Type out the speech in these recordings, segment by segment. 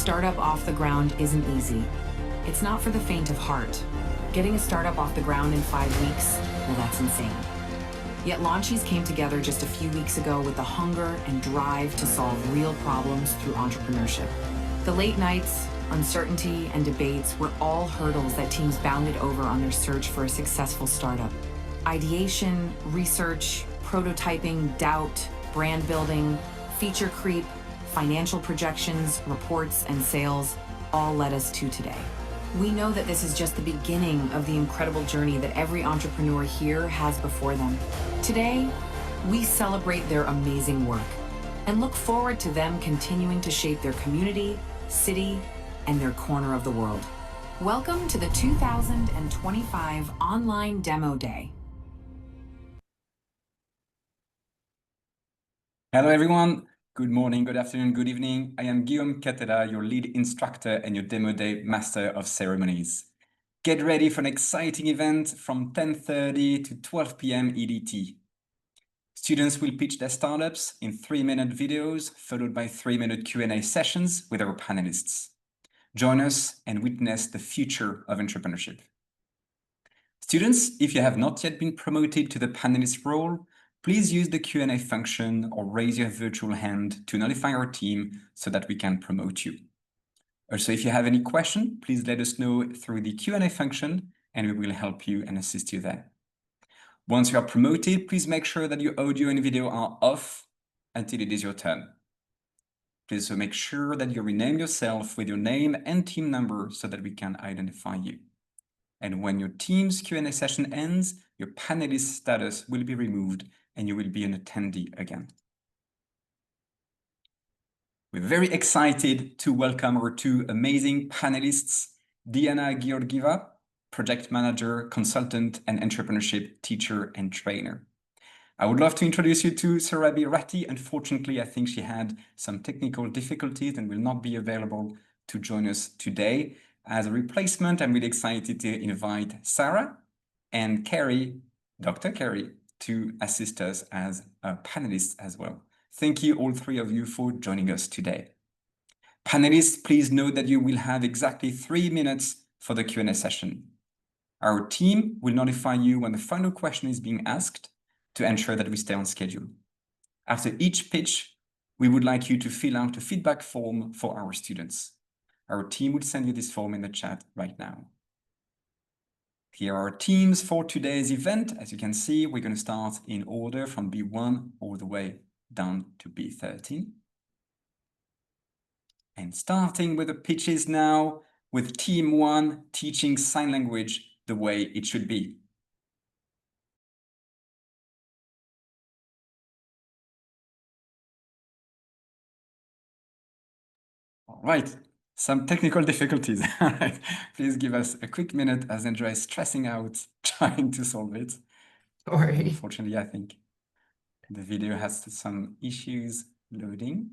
startup off the ground isn't easy. It's not for the faint of heart. Getting a startup off the ground in 5 weeks, well, that's insane. Yet LaunchX came together just a few weeks ago with the hunger and drive to solve real problems through entrepreneurship. The late nights, uncertainty, and debates were all hurdles that teams bounded over on their search for a successful startup. Ideation, research, prototyping, doubt, brand building, feature creep, financial projections, reports, and sales all led us to today. We know that this is just the beginning of the incredible journey that every entrepreneur here has before them. Today, we celebrate their amazing work and look forward to them continuing to shape their community, city, and their corner of the world. Welcome to the 2025 Online Demo Day. Hello, everyone. Good morning, good afternoon, good evening. I am Guillaume Catella, your lead instructor and your Demo Day Master of Ceremonies. Get ready for an exciting event from 10:30 to 12 p.m. EDT. Students will pitch their startups in 3-minute videos, followed by 3-minute Q&A sessions with our panelists. Join us and witness the future of entrepreneurship. Students, if you have not yet been promoted to the panelist role, please use the Q&A function or raise your virtual hand to notify our team so that we can promote you. Also, if you have any question, please let us know through the Q&A function and we will help you and assist you there. Once you are promoted, please make sure that your audio and video are off until it is your turn. Please also make sure that you rename yourself with your name and team number so that we can identify you. And when your team's Q&A session ends, your panelist status will be removed and you will be an attendee again. We're very excited to welcome our two amazing panelists, Diana Georgieva, project manager, consultant, and entrepreneurship teacher and trainer. I would love to introduce you to Sarabi Ratti. Unfortunately, I think she had some technical difficulties and will not be available to join us today. As a replacement, I'm really excited to invite Sarah and Carrie, Dr. Carrie, to assist us as panelists as well. Thank you, all three of you, for joining us today. Panelists, please note that you will have exactly 3 minutes for the Q&A session. Our team will notify you when the final question is being asked to ensure that we stay on schedule. After each pitch, we would like you to fill out a feedback form for our students. Our team will send you this form in the chat right now. Here are our teams for today's event. As you can see, we're going to start in order from B1 all the way down to B13. And starting with the pitches now, with Team 1 teaching sign language the way it should be. All right. Some technical difficulties. All right. Please give us a quick minute as Andrea is stressing out trying to solve it. Sorry. Unfortunately, I think the video has some issues loading.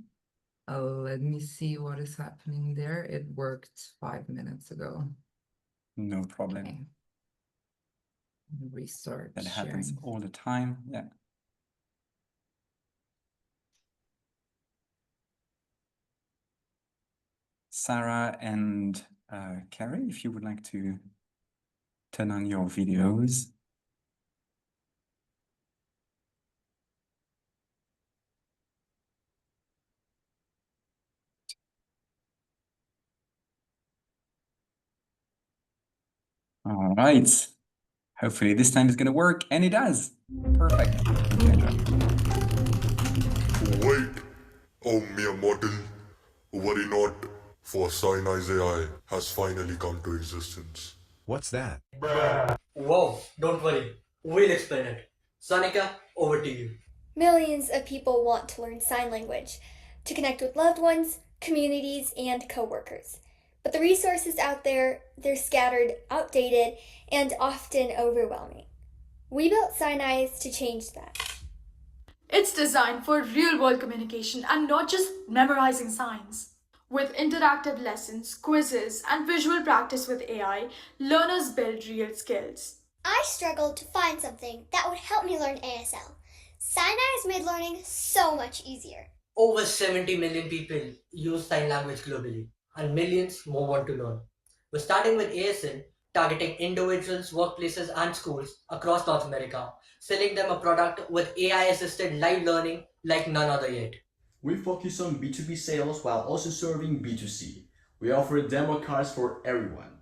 Let me see what is happening there. It worked 5 minutes ago. No problem. Okay. Restart That happens sharing. all the time. Yeah. Sarah and Carrie, if you would like to turn on your videos. All right. Hopefully this time it's going to work, and it does. Perfect. Wait, oh mere mortal, worry not, for Sinai's AI has finally come to existence. What's that? Whoa, don't worry. We'll explain it. Sanika, over to you. Millions of people want to learn sign language to connect with loved ones, communities, and coworkers. But the resources out there, they're scattered, outdated, and often overwhelming. We built Sinai's to change that. It's designed for real-world communication and not just memorizing signs. With interactive lessons, quizzes, and visual practice with AI, learners build real skills. I struggled to find something that would help me learn ASL. Sinai has made learning so much easier. Over 70 million people use sign language globally. and millions more want to learn. We're starting with ASL, targeting individuals, workplaces, and schools across North America, selling them a product with AI assisted live learning like none other yet. We focus on B2B sales while also serving B2C. We offer demo cards for everyone.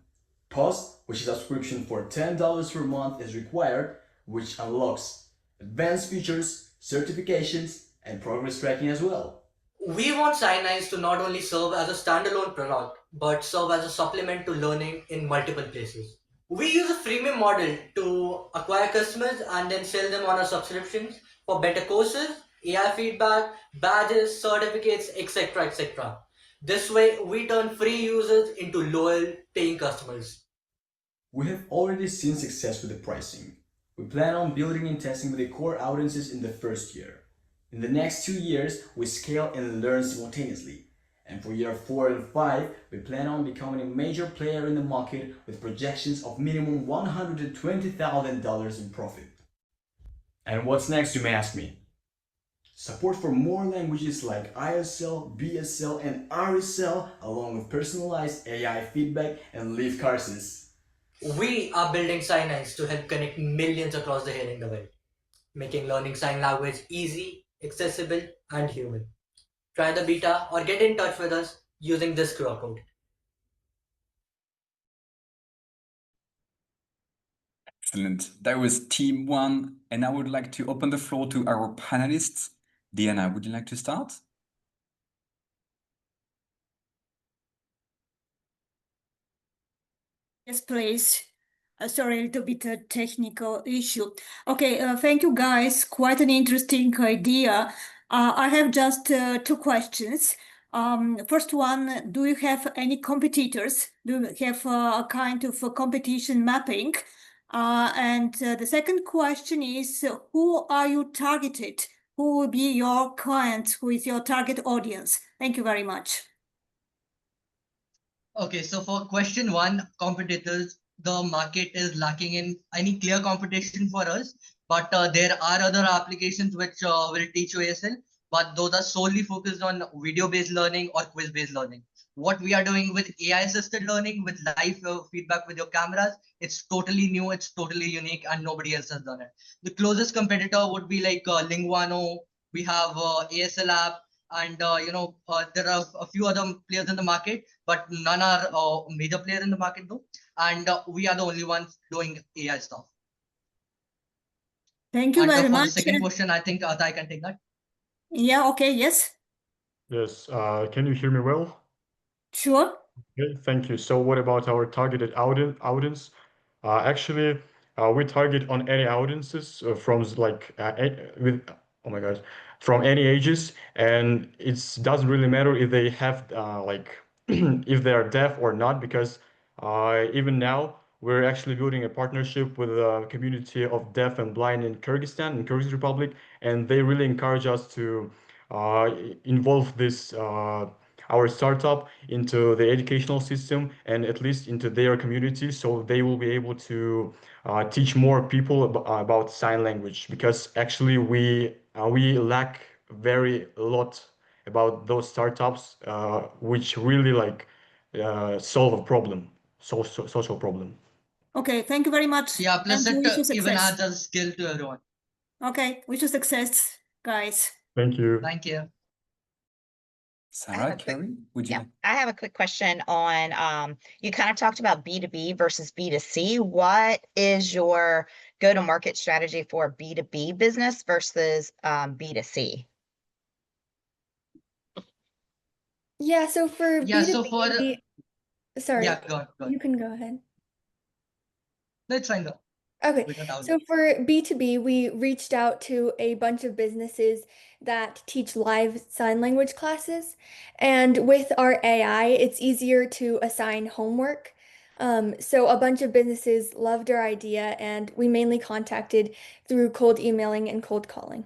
Plus, which is a subscription for $10 per month is required, which unlocks advanced features, certifications, and progress tracking as well. We want Signize to not only serve as a standalone product, but serve as a supplement to learning in multiple places. We use a freemium model to acquire customers and then sell them on our subscriptions for better courses, AI feedback, badges, certificates, etc. etc. This way, we turn free users into loyal paying customers. We have already seen success with the pricing. We plan on building and testing with the core audiences in the first year. In the next 2 years, we scale and learn simultaneously. And for year 4 and 5, we plan on becoming a major player in the market with projections of minimum $120,000 in profit. And what's next, you may ask me? Support for more languages like ISL, BSL, and RSL, along with personalized AI feedback and live courses. We are building Signize to help connect millions across the here and the world, making learning sign language easy, accessible, and human. Try the beta or get in touch with us using this QR code. Excellent. That was team one, and I would like to open the floor to our panelists. Diana, would you like to start? Yes, please. Sorry, a little bit technical issue. Okay, thank you guys. Quite an interesting idea. I have just 2 questions. First one, do you have any competitors? Do you have a kind of a competition mapping? And the second question is, who are you targeted? Who will be your client? Who is your target audience? Thank you very much. Okay, so for question one, competitors, the market is lacking in any clear competition for us, but there are other applications which will teach you ASL, but those are solely focused on video-based learning or quiz-based learning. What we are doing with AI-assisted learning, with live feedback with your cameras, it's totally new, it's totally unique, and nobody else has done it. The closest competitor would be like Linguano. We have ASL app, and there are a few other players in the market, but none are major player in the market though, and we are the only ones doing AI stuff. Thank you And very for much. the second question, I think I can take that. Yeah, okay, yes, Yes, can you hear me well? sure. Okay, thank you. So what about our targeted audience? Actually, we target on any audiences from oh my God, from any ages, and it doesn't really matter if they have if they are deaf or not, because even now we're actually building a partnership with a community of deaf and blind in Kyrgyzstan, in Kyrgyz Republic, and they really encourage us to involve this our startup into the educational system and at least into their community, so they will be able to teach more people about sign language, because actually we lack very lot about those startups which really solve a problem, social problem. Okay, thank you very much. Yeah, plus And wish you it even success. adds a skill to everyone. Okay, wish you success, guys. Thank you. Thank you. Sarah, Carrie, would you Yeah, like? I have a quick question on you kind of talked about B2B versus B2C. What is your go-to-market strategy for B2B business versus B2C? Yeah, so for Yeah, so B2B, for sorry, yeah, go on. you can go ahead. Let's find out. Okay, so for B2B, we reached out to a bunch of businesses that teach live sign language classes. And with our AI, it's easier to assign homework. So a bunch of businesses loved our idea, and we mainly contacted through cold emailing and cold calling.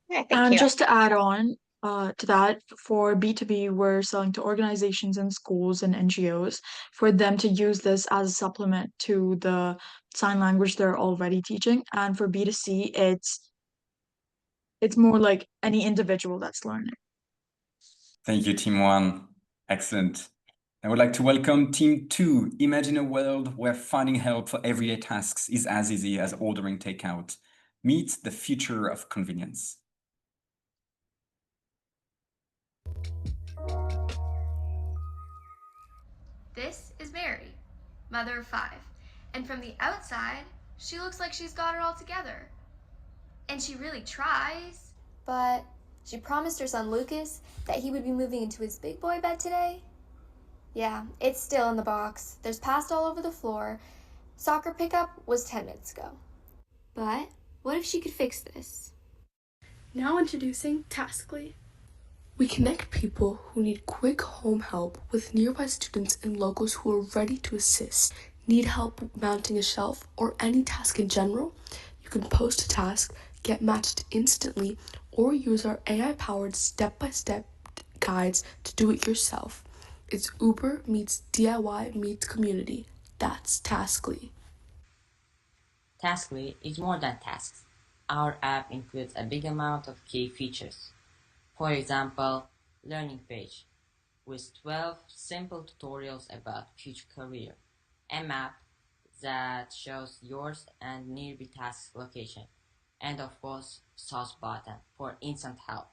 Yeah, thank And you. just to add on to that, for B2B, we're selling to organizations and schools and NGOs for them to use this as a supplement to the sign language they're already teaching. And for B2C, it's more like any individual that's learning. Thank you, team one. Excellent. I would like to welcome Team 2. Imagine a world where finding help for everyday tasks is as easy as ordering takeout. Meet the future of convenience. This is Mary, mother of 5, and from the outside, she looks like she's got it all together. And she really tries. But she promised her son Lucas that he would be moving into his big boy bed today. Yeah, it's still in the box. There's pasta all over the floor. Soccer pickup was 10 minutes ago. But what if she could fix this? Now introducing Taskly. We connect people who need quick home help with nearby students and locals who are ready to assist. Need help mounting a shelf or any task in general? You can post a task, get matched instantly, or use our AI-powered step-by-step guides to do it yourself. It's Uber meets DIY meets community. That's Taskly. Taskly is more than tasks. Our app includes a big amount of key features. For example, learning page with 12 simple tutorials about future career, a map that shows yours and nearby task location, and of course, sauce button for instant help.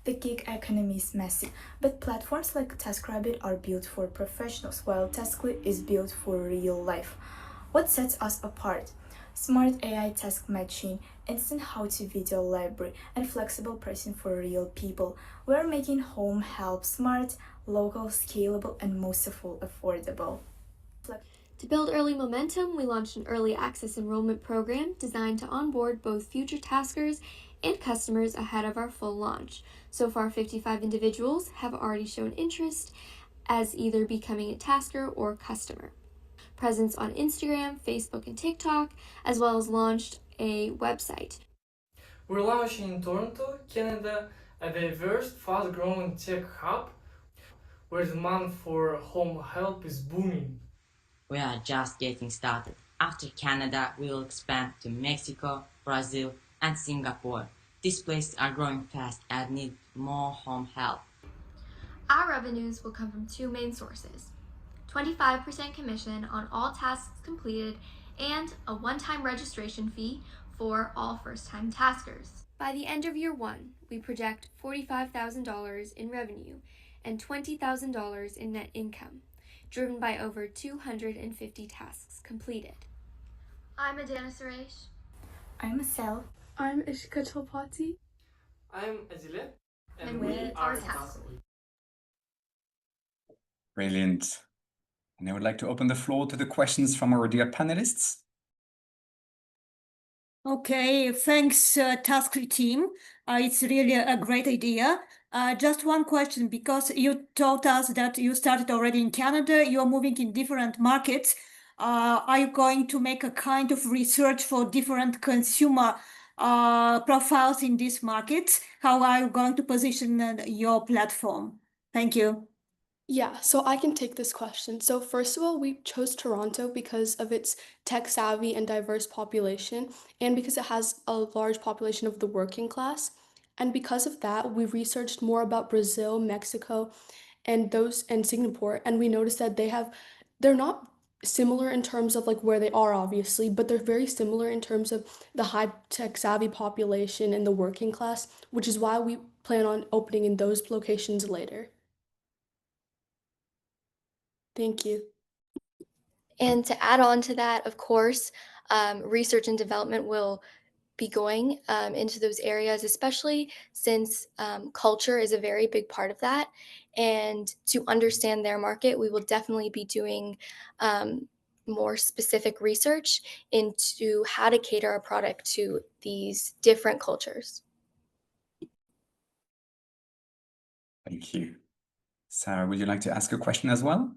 The gig economy is messy, but platforms like TaskRabbit are built for professionals, while Taskly is built for real life. What sets us apart? Smart AI task matching, instant how-to video library, and flexible pricing for real people. We're making home help smart, local, scalable, and most of all, affordable. To build early momentum, we launched an early access enrollment program designed to onboard both future taskers and customers ahead of our full launch. So far, 55 individuals have already shown interest as either becoming a tasker or customer. Presence on Instagram, Facebook, and TikTok, as well as launched a website. We're launching in Toronto, Canada, a diverse, fast-growing tech hub where demand for home help is booming. We are just getting started. After Canada, we will expand to Mexico, Brazil, and Singapore. These places are growing fast and need more home help. Our revenues will come from 2 main sources: 25% commission on all tasks completed, and a one-time registration fee for all first-time taskers. By the end of year 1, we project $45,000 in revenue and $20,000 in net income, driven by over 250 tasks completed. I'm Adana Suresh. I'm Asel. I'm Ishika Chopati. I'm Azile. And we are Taskly. Brilliant. And I would like to open the floor to the questions from our dear panelists. Okay, thanks, Taskly team. It's really a great idea. Just one question, because you told us that you started already in Canada, you're moving in different markets. Are you going to make a kind of research for different consumer profiles in these markets? How are you going to position your platform? Thank you. Yeah, so I can take this question. So first of all, we chose Toronto because of its tech-savvy and diverse population, and because it has a large population of the working class. And because of that, we researched more about Brazil, Mexico, and Singapore, and we noticed that they're not similar in terms of like where they are, obviously, but they're very similar in terms of the high tech-savvy population and the working class, which is why we plan on opening in those locations later. Thank you. And to add on to that, of course, research and development will be going into those areas, especially since culture is a very big part of that. And to understand their market, we will definitely be doing more specific research into how to cater a product to these different cultures. Thank you. Sarah, would you like to ask a question as well?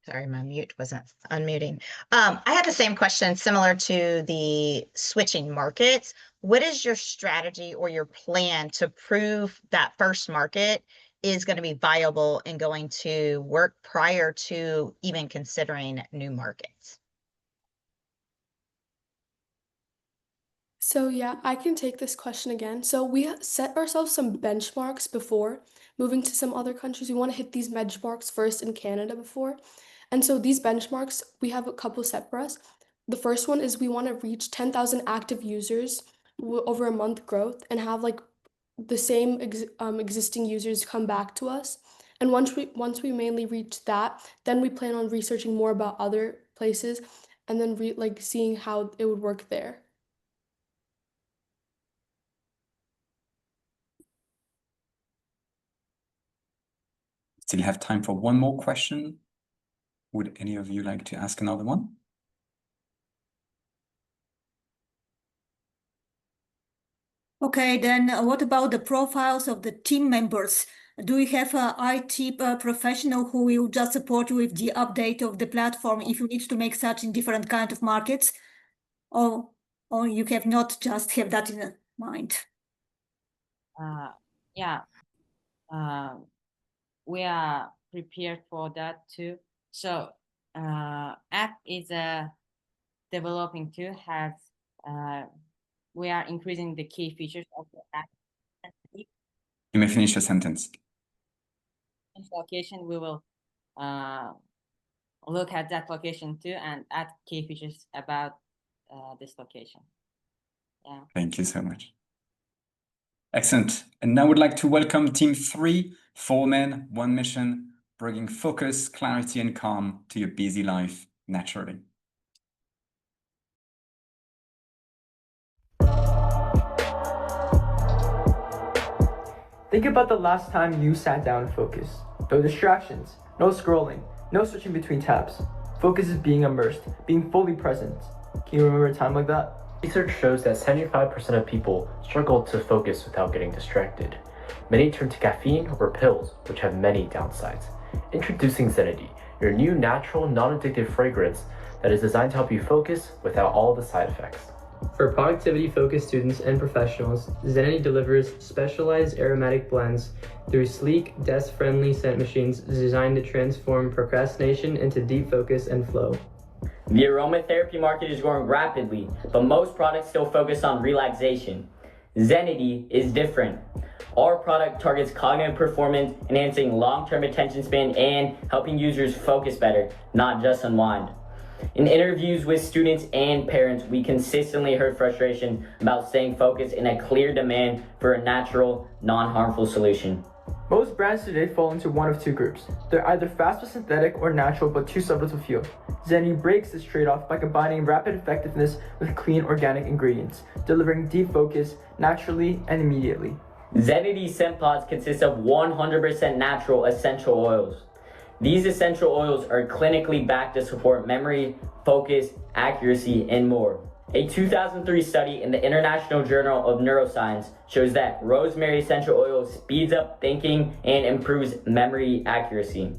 Sorry, my mute wasn't unmuting. I had the same question similar to the switching markets. What is your strategy or your plan to prove that first market is going to be viable and going to work prior to even considering new markets? So yeah, I can take this question again. So we set ourselves some benchmarks before moving to some other countries. We want to hit these benchmarks first in Canada before. And so these benchmarks, we have a couple set for us. The first one is we want to reach 10,000 active users over a month growth and have like the same existing users come back to us. And once we mainly reach that, then we plan on researching more about other places and then like seeing how it would work there. Still have time for one more question. Would any of you like to ask another one? Okay, then what about the profiles of the team members? Do we have a IT professional who will just support you with the update of the platform if you need to make such in different kind of markets? Or you have not just have that in mind? Yeah, we are prepared for that too. So app is developing too. We are increasing the key features of the app. You may finish your sentence. In location, we will look at that location too and add key features about this location. Yeah. Thank you so much. Excellent. And now I would like to welcome Team 3, 4 men, 1 mission, bringing focus, clarity, and calm to your busy life naturally. Think about the last time you sat down and focused. No distractions, no scrolling, no switching between tabs. Focus is being immersed, being fully present. Can you remember a time like that? Research shows that 75% of people struggle to focus without getting distracted. Many turn to caffeine or pills, which have many downsides. Introducing Zenity, your new natural, non-addictive fragrance that is designed to help you focus without all the side effects. For productivity-focused students and professionals, Zenity delivers specialized aromatic blends through sleek, desk-friendly scent machines designed to transform procrastination into deep focus and flow. The aromatherapy market is growing rapidly, but most products still focus on relaxation. Zenity is different. Our product targets cognitive performance, enhancing long-term attention span and helping users focus better, not just unwind. In interviews with students and parents, we consistently heard frustration about staying focused and a clear demand for a natural, non-harmful solution. Most brands today fall into one of two groups. They're either fast but synthetic or natural but too subtle to feel. Zenity breaks this trade-off by combining rapid effectiveness with clean organic ingredients, delivering deep focus naturally and immediately. Zenity scent pods consist of 100% natural essential oils. These essential oils are clinically backed to support memory, focus, accuracy, and more. A 2003 study in the International Journal of Neuroscience shows that rosemary essential oil speeds up thinking and improves memory accuracy.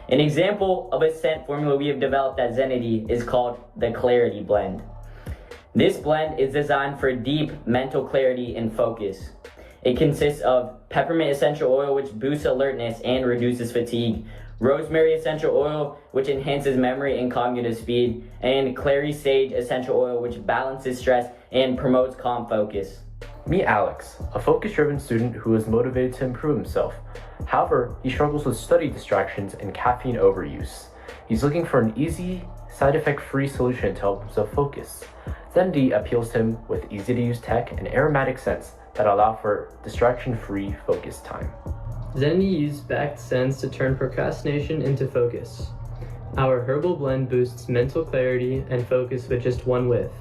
An example of a scent formula we have developed at Zenity is called the Clarity Blend. This blend is designed for deep mental clarity and focus. It consists of peppermint essential oil, which boosts alertness and reduces fatigue, rosemary essential oil, which enhances memory and cognitive speed, and clary sage essential oil, which balances stress and promotes calm focus. Meet Alex, a focus-driven student who is motivated to improve himself. However, he struggles with study distractions and caffeine overuse. He's looking for an easy, side effect-free solution to help himself focus. Zenity appeals to him with easy-to-use tech and aromatic scents that allow for distraction-free focus time. Zenity uses backed scents to turn procrastination into focus. Our herbal blend boosts mental clarity and focus with just one whiff.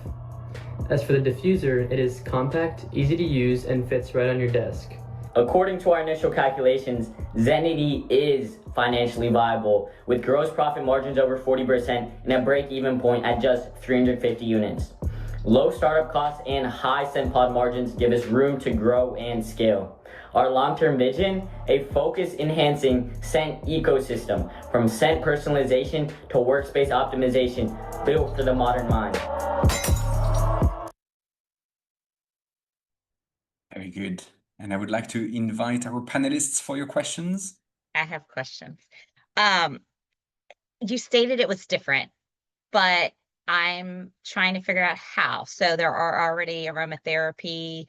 As for the diffuser, it is compact, easy to use, and fits right on your desk. According to our initial calculations, Zenity is financially viable, with gross profit margins over 40% and a break-even point at just 350 units. Low startup costs and high scent pod margins give us room to grow and scale. Our long-term vision, a focus-enhancing scent ecosystem, from scent personalization to workspace optimization, built for the modern mind. Very good. And I would like to invite our panelists for your questions. I have questions. You stated it was different, but I'm trying to figure out how. So there are already aromatherapy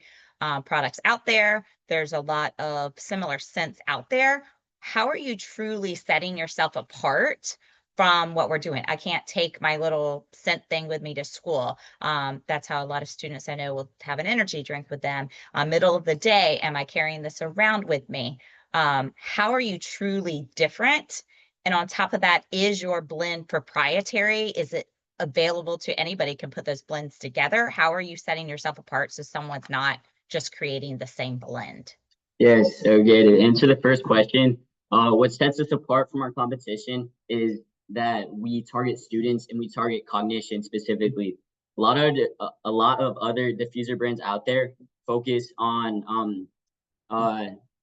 products out there. There's a lot of similar scents out there. How are you truly setting yourself apart from what we're doing? I can't take my little scent thing with me to school. That's how a lot of students I know will have an energy drink with them. Middle of the day, am I carrying this around with me? How are you truly different? And on top of that, is your blend proprietary? Is it available to anybody can put those blends together? How are you setting yourself apart so someone's not just creating the same blend? Yes, okay. To answer the first question, what sets us apart from our competition is that we target students and we target cognition specifically. A lot of other diffuser brands out there focus on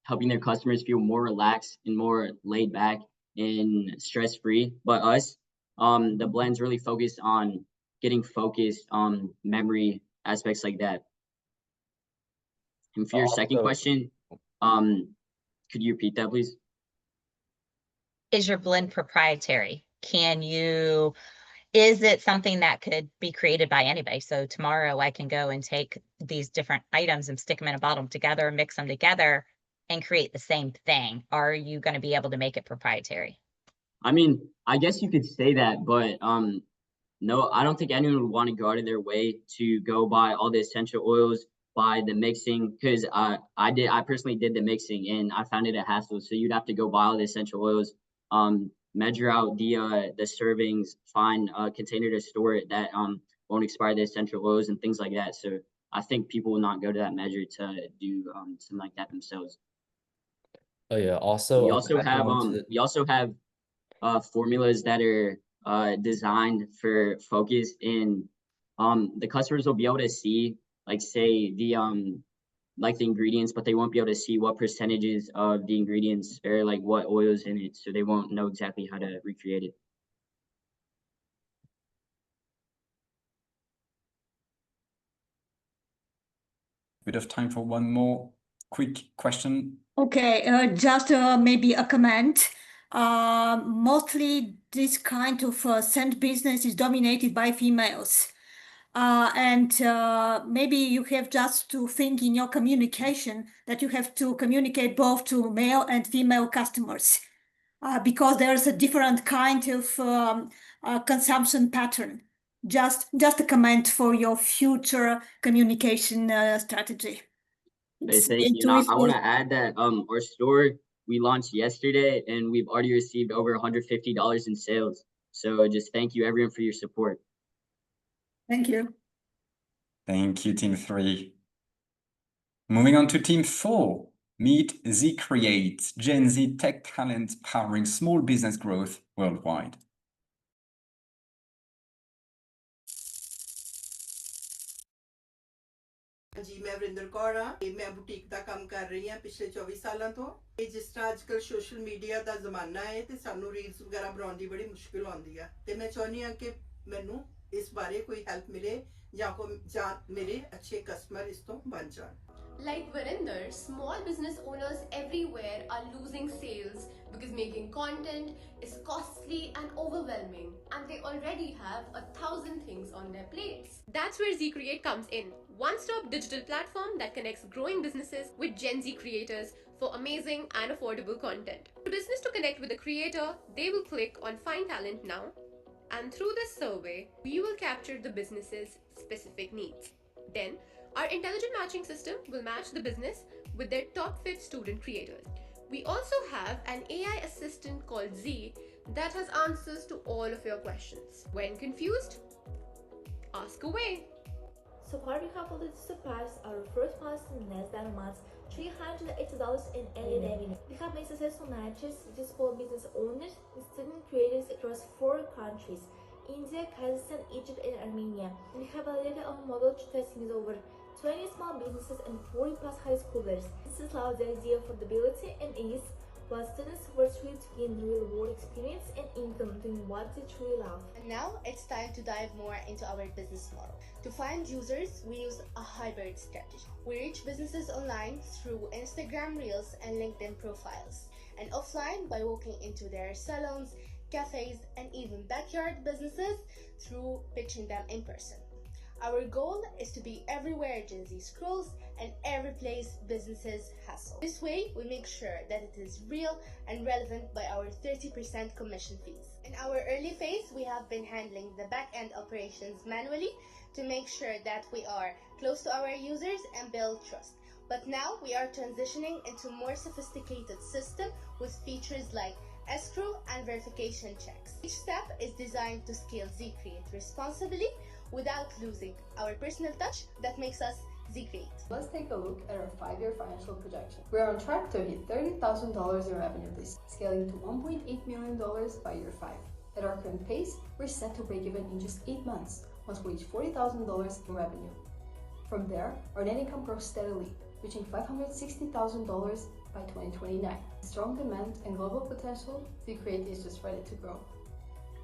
helping their customers feel more relaxed and more laid back and stress free. But us, the blends really focus on getting focused on memory aspects like that. And for your second question, could you repeat that, please? Is your blend proprietary? Is it something that could be created by anybody? So tomorrow I can go and take these different items and stick them in a bottle together, mix them together and create the same thing. Are you going to be able to make it proprietary? I mean, I guess you could say that, but no, I don't think anyone would want to go out of their way to go buy all the essential oils, buy the mixing, because I personally did the mixing and I found it a hassle. So you'd have to go buy all the essential oils, measure out the servings, find a container to store it that won't expire the essential oils and things like that. So I think people will not go to that measure to do something like that themselves. Oh yeah. Also, We also have adding on to we also have formulas that are designed for focus, and the customers will be able to see, like, say the like the ingredients, but they won't be able to see what percentages of the ingredients or like what oils in it, so they won't know exactly how to recreate it. Bit of time for one more quick question. Okay, just maybe a comment. Mostly this kind of scent business is dominated by females. And maybe you have just to think in your communication that you have to communicate both to male and female customers, because there's a different kind of consumption pattern. Just a comment for your future communication strategy. Hey, thank you. And I want to add that our store we launched yesterday and we've already received over $150 in sales. So just thank you everyone for your support. Thank you. Thank you, Team 3. Moving on to Team 4. Meet Z Create, Gen Z tech talent powering small business growth worldwide. ਜੀ ਮੈਂ ਵਰਿੰਦਰ ਕੌਰ ਹਾਂ ਤੇ ਮੈਂ boutique ਦਾ ਕੰਮ ਕਰ ਰਹੀ ਹਾਂ ਪਿਛਲੇ 24 ਸਾਲਾਂ ਤੋਂ ਇਹ ਜਿਸ ਤਰ੍ਹਾਂ ਅੱਜਕੱਲ ਸੋਸ਼ਲ ਮੀਡੀਆ ਦਾ ਜ਼ਮਾਨਾ ਹੈ ਤੇ ਸਾਨੂੰ ਰੀਲਸ ਵਗੈਰਾ ਬਣਾਉਣ ਦੀ ਬੜੀ ਮੁਸ਼ਕਿਲ ਆਉਂਦੀ ਆ ਤੇ ਮੈਂ ਚਾਹੁੰਦੀ ਹਾਂ ਕਿ ਮੈਨੂੰ ਇਸ ਬਾਰੇ ਕੋਈ ਹੈਲਪ ਮਿਲੇ ਜਾਂ ਮੇਰੇ ਅੱਛੇ ਕਸਟਮਰ ਇਸ ਤੋਂ ਬਣ ਜਾਣ Like Varinder, small business owners everywhere are losing sales because making content is costly and overwhelming, and they already have 1,000 things on their plates. That's where ZCreate comes in. One-stop digital platform that connects growing businesses with Gen Z creators for amazing and affordable content. For business to connect with a creator, they will click on Find Talent Now, and through this survey, we will capture the business's specific needs. Then, our intelligent matching system will match the business with their top fit student creators. We also have an AI assistant called Z that has answers to all of your questions. When confused, ask away. So far we have already surpassed our first milestone in less than a month, $380 in any revenue. We have made successful matches with small business owners and student creators across 4 countries: India, Kazakhstan, Egypt, and Armenia. We have validated our model to testing with over 20 small businesses and 40 plus high schoolers. This allows the idea of affordability and ease, while students work through to gain the real world experience and income doing what they truly love. And now it's time to dive more into our business model. To find users, we use a hybrid strategy. We reach businesses online through Instagram Reels and LinkedIn profiles, and offline by walking into their salons, cafes, and even backyard businesses through pitching them in person. Our goal is to be everywhere Gen Z scrolls and every place businesses hustle. This way, we make sure that it is real and relevant by our 30% commission fees. In our early phase, we have been handling the back-end operations manually to make sure that we are close to our users and build trust. But now we are transitioning into a more sophisticated system with features like escrow and verification checks. Each step is designed to scale Z-Create responsibly without losing our personal touch that makes us Z-Create. Let's take a look at our 5-year financial projection. We're on track to hit $30,000 in revenue this year, scaling to $1.8 million by year 5. At our current pace, we're set to break even in just 8 months once we reach $40,000 in revenue. From there, our net income grows steadily, reaching $560,000 by 2029. Strong demand and global potential, Z-Create is just ready to grow.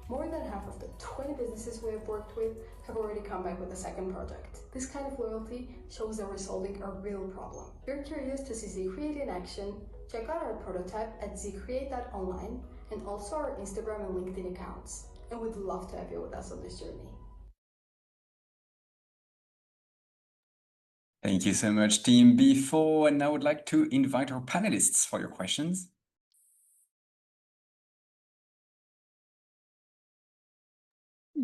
More than half of the 20 businesses we have worked with have already come back with a second project. This kind of loyalty shows that we're solving a real problem. If you're curious to see Z-Create in action, check out our prototype at zcreate.online and also our Instagram and LinkedIn accounts. And we'd love to have you with us on this journey. Thank you so much, Team B4. And now I would like to invite our panelists for your questions.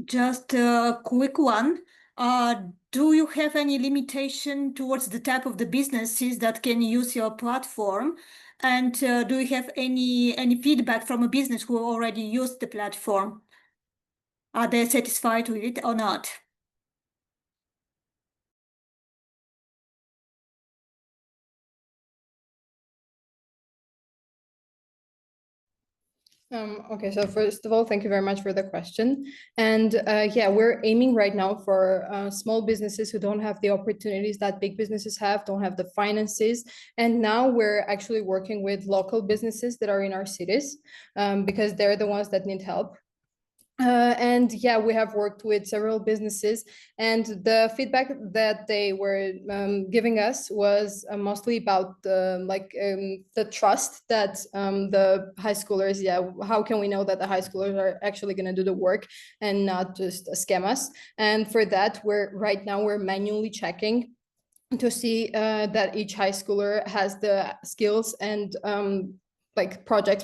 Just a quick one. Do you have any limitation towards the type of the businesses that can use your platform? And do you have any feedback from a business who already used the platform? Are they satisfied with it or not? Okay, so first of all, thank you very much for the question. And yeah, we're aiming right now for small businesses who don't have the opportunities that big businesses have, don't have the finances. And now we're actually working with local businesses that are in our cities because they're the ones that need help. And yeah, we have worked with several businesses, and the feedback that they were giving us was mostly about the trust that the high schoolers, how can we know that the high schoolers are actually going to do the work and not just scam us? And for that, right now we're manually checking to see that each high schooler has the skills and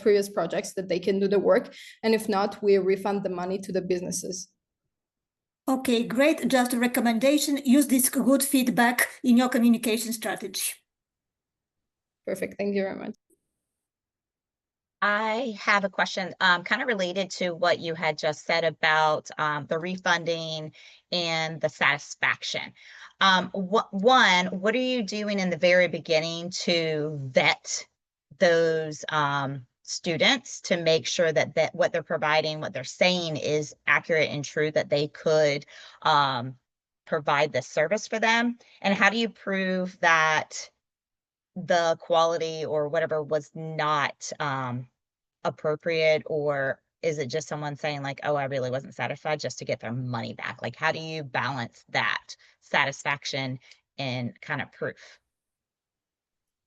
previous projects that they can do the work. And if not, we refund the money to the businesses. Okay, great. Just a recommendation, use this good feedback in your communication strategy. Perfect, thank you very much. I have a question kind of related to what you had just said about the refunding and the satisfaction. What are you doing in the very beginning to vet those students to make sure that what they're providing, what they're saying is accurate and true, that they could provide this service for them? And how do you prove that the quality or whatever was not appropriate, or is it just someone saying like, oh, I really wasn't satisfied, just to get their money back? Like, how do you balance that satisfaction and kind of proof?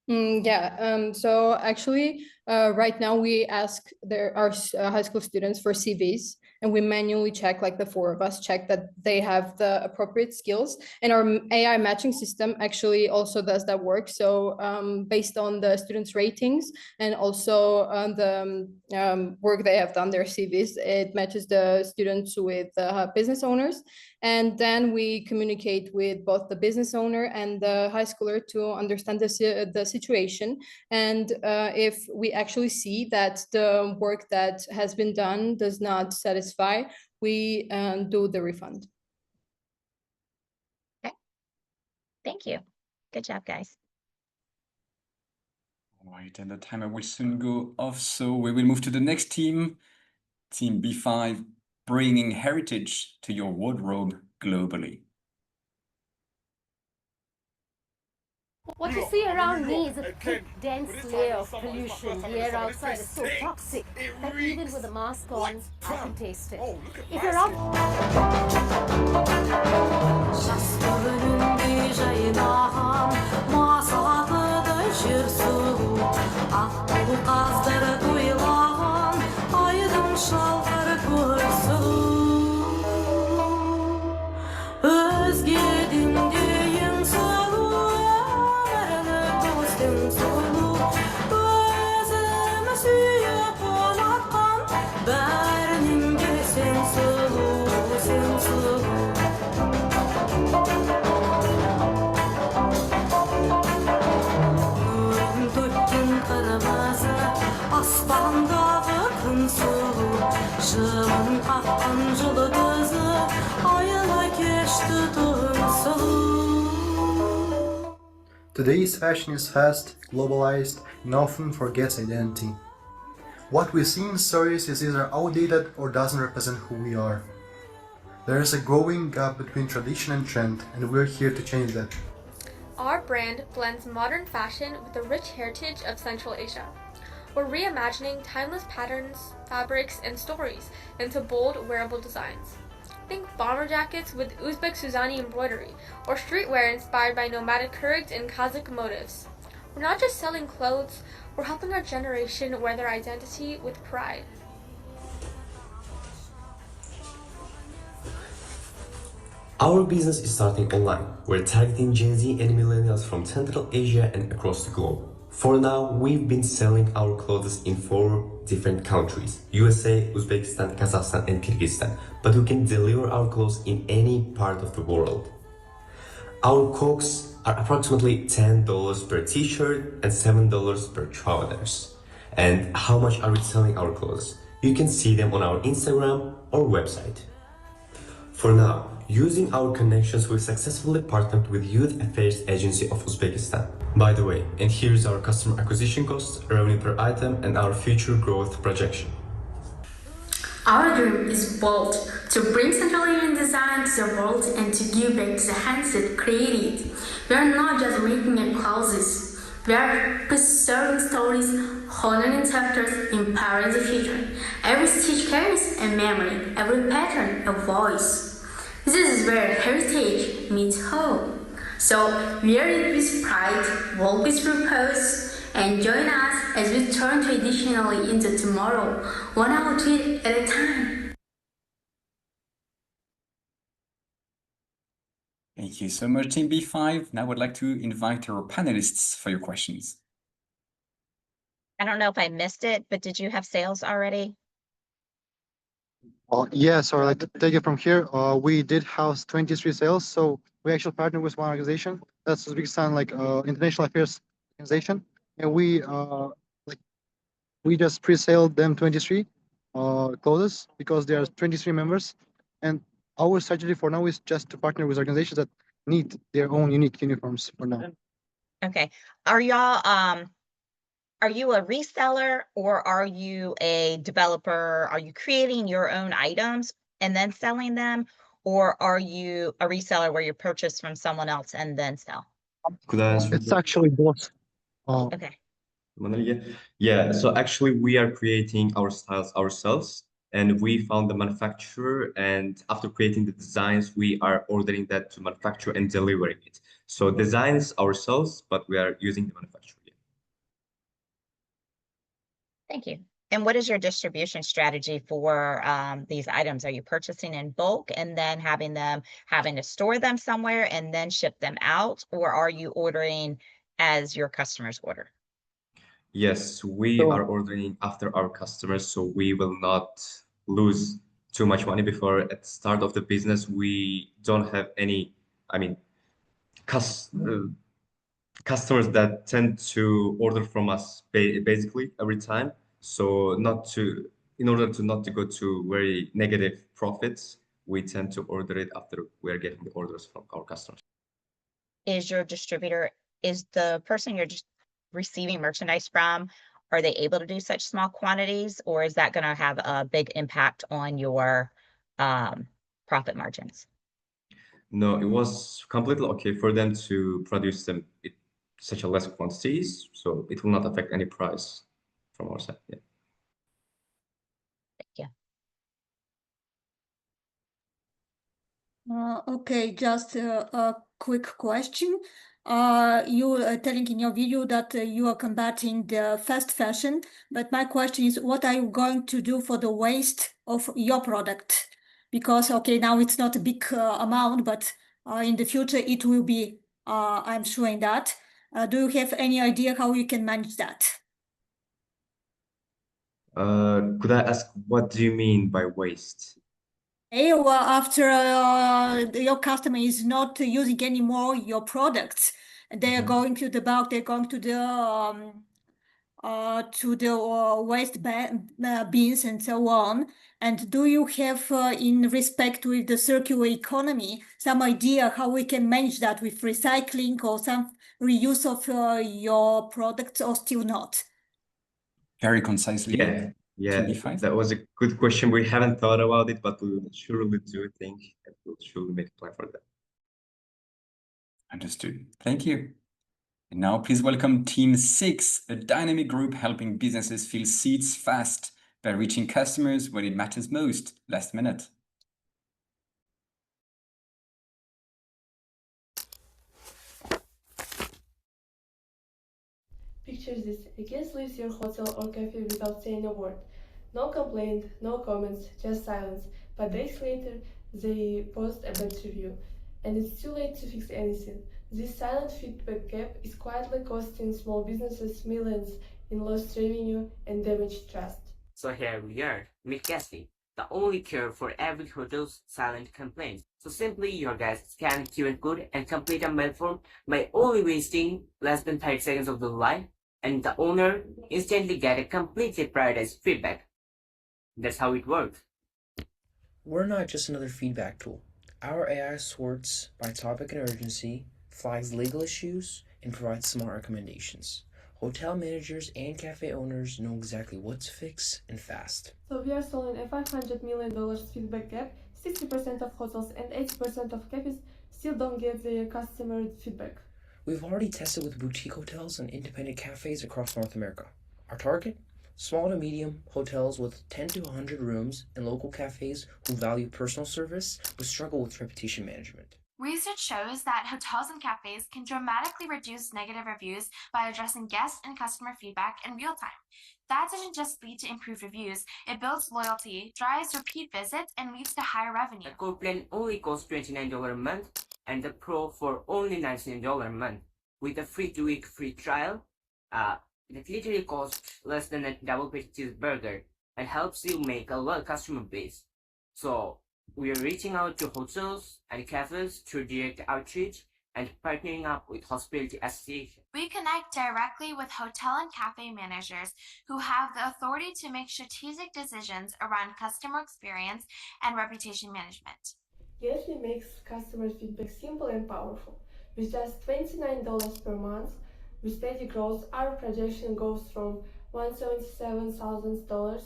So actually, right now we ask our high school students for CVs, and we manually check, like the 4 of us check that they have the appropriate skills, and our AI matching system actually also does that work. So based on the students' ratings and also on the work they have done, their CVs, it matches the students with business owners. And then we communicate with both the business owner and the high schooler to understand the situation. And if we actually see that the work that has been done does not satisfy, we do the refund. Okay. Thank you. Good job, guys. All right, and the timer will soon go off, so we will move to the next team, Team B5, bringing heritage to your wardrobe globally. What you see around me is a thick, dense layer of pollution. The air outside is so toxic that even with a mask on, I can taste it. If you're out... Bärningge sen sulu, sen sulu. Tökken karabasa, aspandağı kın sulu. Жылын қаққан жылы күзі, айыла кешті түн сұлу. Today's fashion is fast, globalized, and often forgets identity. What we see in stories is either outdated or doesn't represent who we are. There is a growing gap between tradition and trend, and we're here to change that. Our brand blends modern fashion with the rich heritage of Central Asia. We're reimagining timeless patterns, fabrics, and stories into bold, wearable designs. Think bomber jackets with Uzbek Suzani embroidery, or streetwear inspired by nomadic Kyrgyz and Kazakh motifs. We're not just selling clothes, we're helping our generation wear their identity with pride. Our business is starting online. We're targeting Gen Z and millennials from Central Asia and across the globe. For now, we've been selling our clothes in 4 different countries: USA, Uzbekistan, Kazakhstan, and Kyrgyzstan. But we can deliver our clothes in any part of the world. Our costs are approximately $10 per t-shirt and $7 per trousers. And how much are we selling our clothes? You can see them on our Instagram or website. For now, using our connections, we've successfully partnered with Youth Affairs Agency of Uzbekistan. By the way, and here's our customer acquisition cost, revenue per item, and our future growth projection. Our dream is bold, to bring Central Asian design to the world and to give back to the hands that created it. We are not just making clothes, we are preserving stories, honoring chapters, empowering the future. Every stitch carries a memory, every pattern a voice. This is where heritage meets home. So wear it with pride, walk with purpose, and join us as we turn traditionally into tomorrow, one outfit at a time. Thank you so much, Team B5. Now I'd like to invite our panelists for your questions. I don't know if I missed it, but did you have sales already? Yeah, so I'd like to take it from here. We did house 23 sales, so we actually partnered with one organization. That's Uzbekistan, International Affairs Organization, and we just pre-saled them 23 clothes because there are 23 members, and our strategy for now is just to partner with organizations that need their own unique uniforms for now. Okay. Are y'all are you a reseller or are you a developer? Are you creating your own items and then selling them? Or are you a reseller where you purchase from someone else and then sell? Could I answer? It's actually both. Okay. Yeah, so actually we are creating our styles ourselves, and we found the manufacturer, and after creating the designs, we are ordering that to manufacture and delivering it. So designs ourselves, but we are using the manufacturer. Thank you. And what is your distribution strategy for these items? Are you purchasing in bulk and then having to store them somewhere and then ship them out? Or are you ordering as your customers order? Yes, we are ordering after our customers, so we will not lose too much money before at the start of the business. We don't have any, customers that tend to order from us basically every time. So in order to not to go to very negative profits, we tend to order it after we're getting the orders from our customers. Is the person you're just receiving merchandise from, are they able to do such small quantities, or is that going to have a big impact on your profit margins? No, it was completely okay for them to produce them in such a less quantities, so it will not affect any price from our side. Yeah. Thank you. Okay, just a quick question. You are telling in your video that you are combating the fast fashion, but my question is, what are you going to do for the waste of your product? Because, okay, now it's not a big amount, but in the future it will be, I'm showing that. Do you have any idea how you can manage that? Could I ask, what do you mean by waste? Well, after your customer is not using anymore your products, they are going to the bulk, they're going to the waste bins and so on. And do you have, in respect with the circular economy, some idea how we can manage that with recycling or some reuse of your products, or still not? Very concisely. Yeah, that was a good question. We haven't thought about it, but we will surely do a thing, and we'll surely make a plan for that. Understood. Thank you. And now please welcome Team 6, a dynamic group helping businesses fill seats fast by reaching customers when it matters most, last minute. Picture this, a guest leaves your hotel or cafe without saying a word. No complaint, no comments, just silence. But days later, they post a bad review. And it's too late to fix anything. This silent feedback gap is quietly costing small businesses millions in lost revenue and damaged trust. So here we are, McGasty, the only cure for every hotel's silent complaint. So simply your guests scan a QR code and complete a mail form by only wasting less than 30 seconds of the live, and the owner instantly get a completely prioritized feedback. That's how it works. We're not just another feedback tool. Our AI sorts by topic and urgency, flags legal issues, and provides smart recommendations. Hotel managers and cafe owners know exactly what to fix and fast. So we are solving a $500 million feedback gap. 60% of hotels and 80% of cafes still don't get their customer feedback. We've already tested with boutique hotels and independent cafes across North America. Our target? Small to medium hotels with 10 to 100 rooms and local cafes who value personal service but struggle with reputation management. Research shows that hotels and cafes can dramatically reduce negative reviews by addressing guest and customer feedback in real time. That doesn't just lead to improved reviews, it builds loyalty, drives repeat visits, and leads to higher revenue. The core plan only costs $29 a month, and the Pro for only $19 a month. With a free 2-week free trial, it literally costs less than a double patty cheeseburger and helps you make a loyal customer base. So we are reaching out to hotels and cafes through direct outreach and partnering up with hospitality association. We connect directly with hotel and cafe managers who have the authority to make strategic decisions around customer experience and reputation management. Gasly makes customer feedback simple and powerful. With just $29 per month, with steady growth, our projection goes from $177,000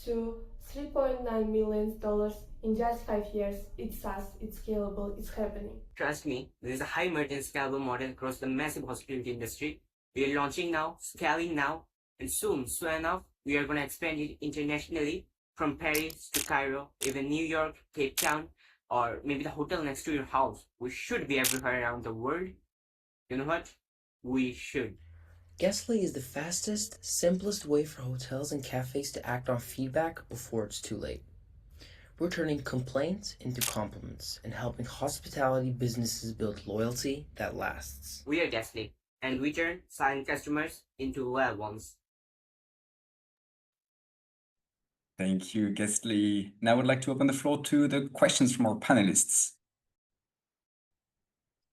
to $3.9 million in just 5 years. It's SaaS, it's scalable, it's happening. Trust me, this is a high margin scalable model across the massive hospitality industry. We are launching now, scaling now, and soon enough, we are going to expand it internationally from Paris to Cairo, even New York, Cape Town, or maybe the hotel next to your house. We should be everywhere around the world. You know what? We should. Guestly is the fastest, simplest way for hotels and cafes to act on feedback before it's too late. We're turning complaints into compliments and helping hospitality businesses build loyalty that lasts. We are Guestly, and we turn silent customers into loyal ones. Thank you, Guestly. Now I would like to open the floor to the questions from our panelists.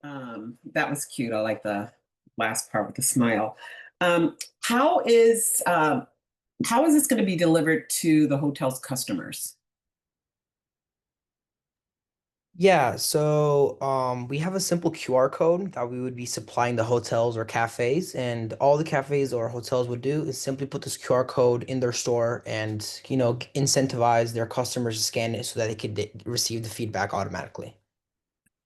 That was cute. I like the last part with the smile. How is this going to be delivered to the hotel's customers? Yeah, so we have a simple QR code that we would be supplying the hotels or cafes, and all the cafes or hotels would do is simply put this QR code in their store and, incentivize their customers to scan it so that they could receive the feedback automatically.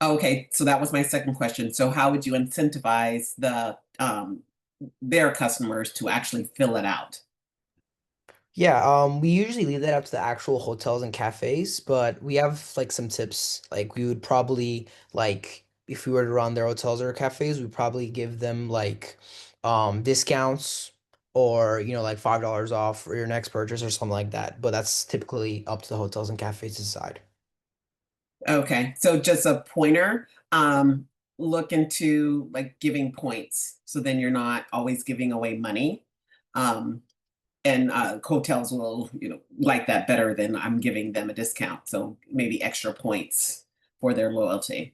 Okay, so that was my second question. So how would you incentivize their customers to actually fill it out? Yeah, we usually leave that up to the actual hotels and cafes, but we have some tips. Like we would probably if we were to run their hotels or cafes, we'd probably give them discounts or $5 off for your next purchase or something like that. But that's typically up to the hotels and cafes to decide. Okay, so just a pointer, look into giving points. So then you're not always giving away money. and hotels will, like that better than I'm giving them a discount. So maybe extra points for their loyalty.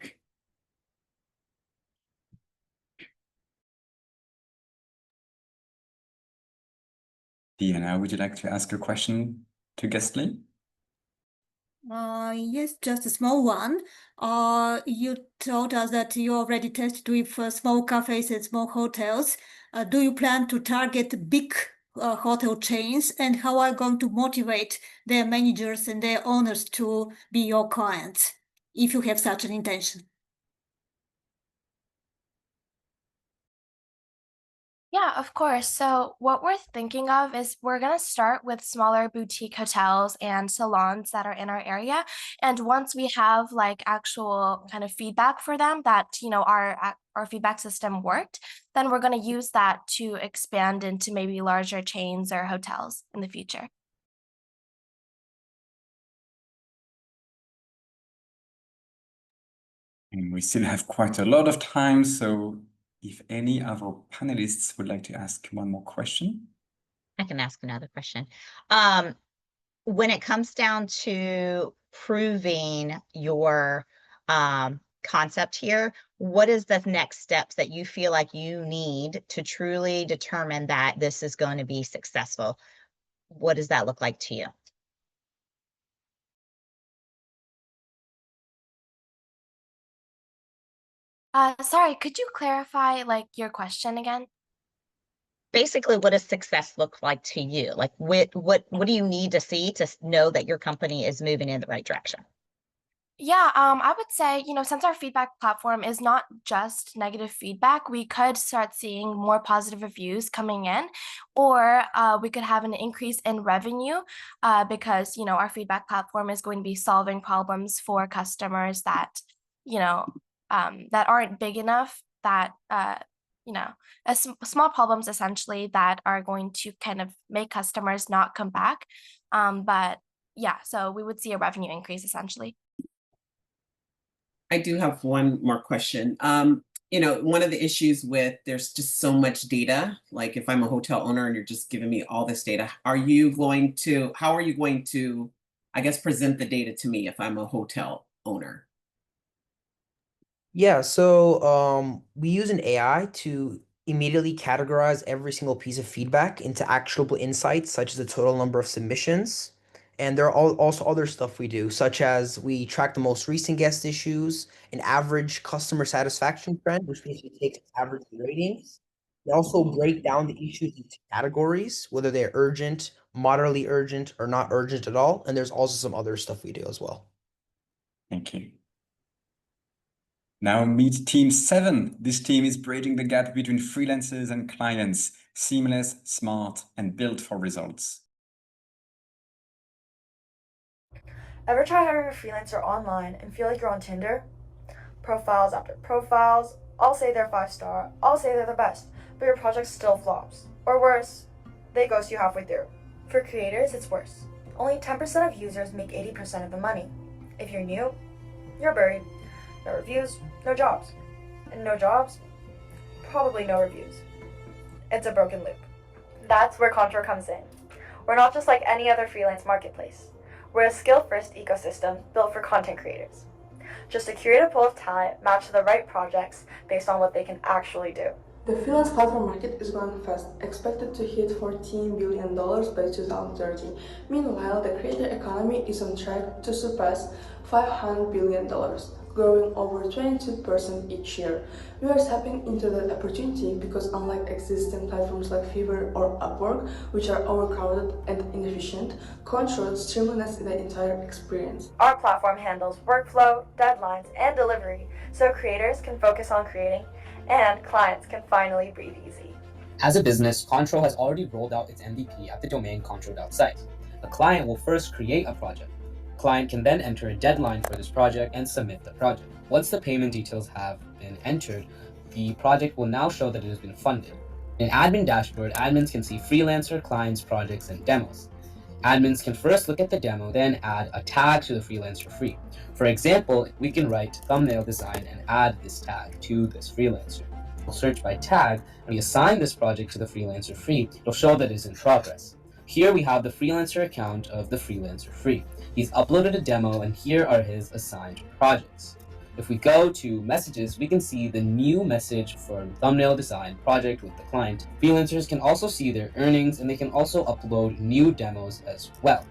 Diana, would you like to ask a question to Guestly? Yes, just a small one. You told us that you already tested with small cafes and small hotels. Do you plan to target big hotel chains, and how are you going to motivate their managers and their owners to be your clients, if you have such an intention? Yeah, of course. So, what we're thinking of is we're going to start with smaller boutique hotels and salons that are in our area. And once we have like actual kind of feedback for them that, our feedback system worked, then we're going to use that to expand into maybe larger chains or hotels in the future. And we still have quite a lot of time, so if any of our panelists would like to ask one more question. I can ask another question. When it comes down to proving your concept here, what is the next steps that you feel like you need to truly determine that this is going to be successful? What does that look like to you? Sorry, could you clarify like your question again? Basically, what does success look like to you? Like what do you need to see to know that your company is moving in the right direction? Yeah, I would say, since our feedback platform is not just negative feedback, we could start seeing more positive reviews coming in, or we could have an increase in revenue because, our feedback platform is going to be solving problems for customers that, that aren't big enough, that, small problems essentially that are going to kind of make customers not come back. But yeah, so we would see a revenue increase essentially. I do have one more question. One of the issues with there's just so much data, like if I'm a hotel owner and you're just giving me all this data, how are you going to, I guess, present the data to me if I'm a hotel owner? Yeah, so we use an AI to immediately categorize every single piece of feedback into actionable insights, such as the total number of submissions. And there are also other stuff we do, such as we track the most recent guest issues, an average customer satisfaction trend, which basically takes average ratings. We also break down the issues into categories, whether they're urgent, moderately urgent, or not urgent at all. And there's also some other stuff we do as well. Thank you. Now meet Team 7. This team is bridging the gap between freelancers and clients, seamless, smart, and built for results. Ever try hiring a freelancer online and feel like you're on Tinder? Profiles after profiles, all say they're 5-star, all say they're the best, but your project still flops. Or worse, they ghost you halfway through. For creators, it's worse. Only 10% of users make 80% of the money. If you're new, you're buried. No reviews, no jobs. And no jobs, probably no reviews. It's a broken loop. That's where Contour comes in. We're not just like any other freelance marketplace. We're a skill-first ecosystem built for content creators. Just a curated pool of talent matched to the right projects based on what they can actually do. The freelance platform market is growing fast, expected to hit $14 billion by 2030. Meanwhile, the creator economy is on track to surpass $500 billion, growing over 22% each year. We are tapping into that opportunity because unlike existing platforms like Fiverr or Upwork, which are overcrowded and inefficient, Contour streamlines the entire experience. Our platform handles workflow, deadlines, and delivery, so creators can focus on creating and clients can finally breathe easy. As a business, Control has already rolled out its MVP at the domain control.site. A client will first create a project. Client can then enter a deadline for this project and submit the project. Once the payment details have been entered, the project will now show that it has been funded. In an admin dashboard, admins can see freelancer, clients, projects, and demos. Admins can first look at the demo, then add a tag to the freelancer free. For example, we can write thumbnail design and add this tag to this freelancer. We'll search by tag, and we assign this project to the freelancer free. It'll show that it is in progress. Here we have the freelancer account of the freelancer free. He's uploaded a demo and here are his assigned projects. If we go to messages, we can see the new message for the thumbnail design project with the client. Freelancers can also see their earnings and they can also upload new demos as well.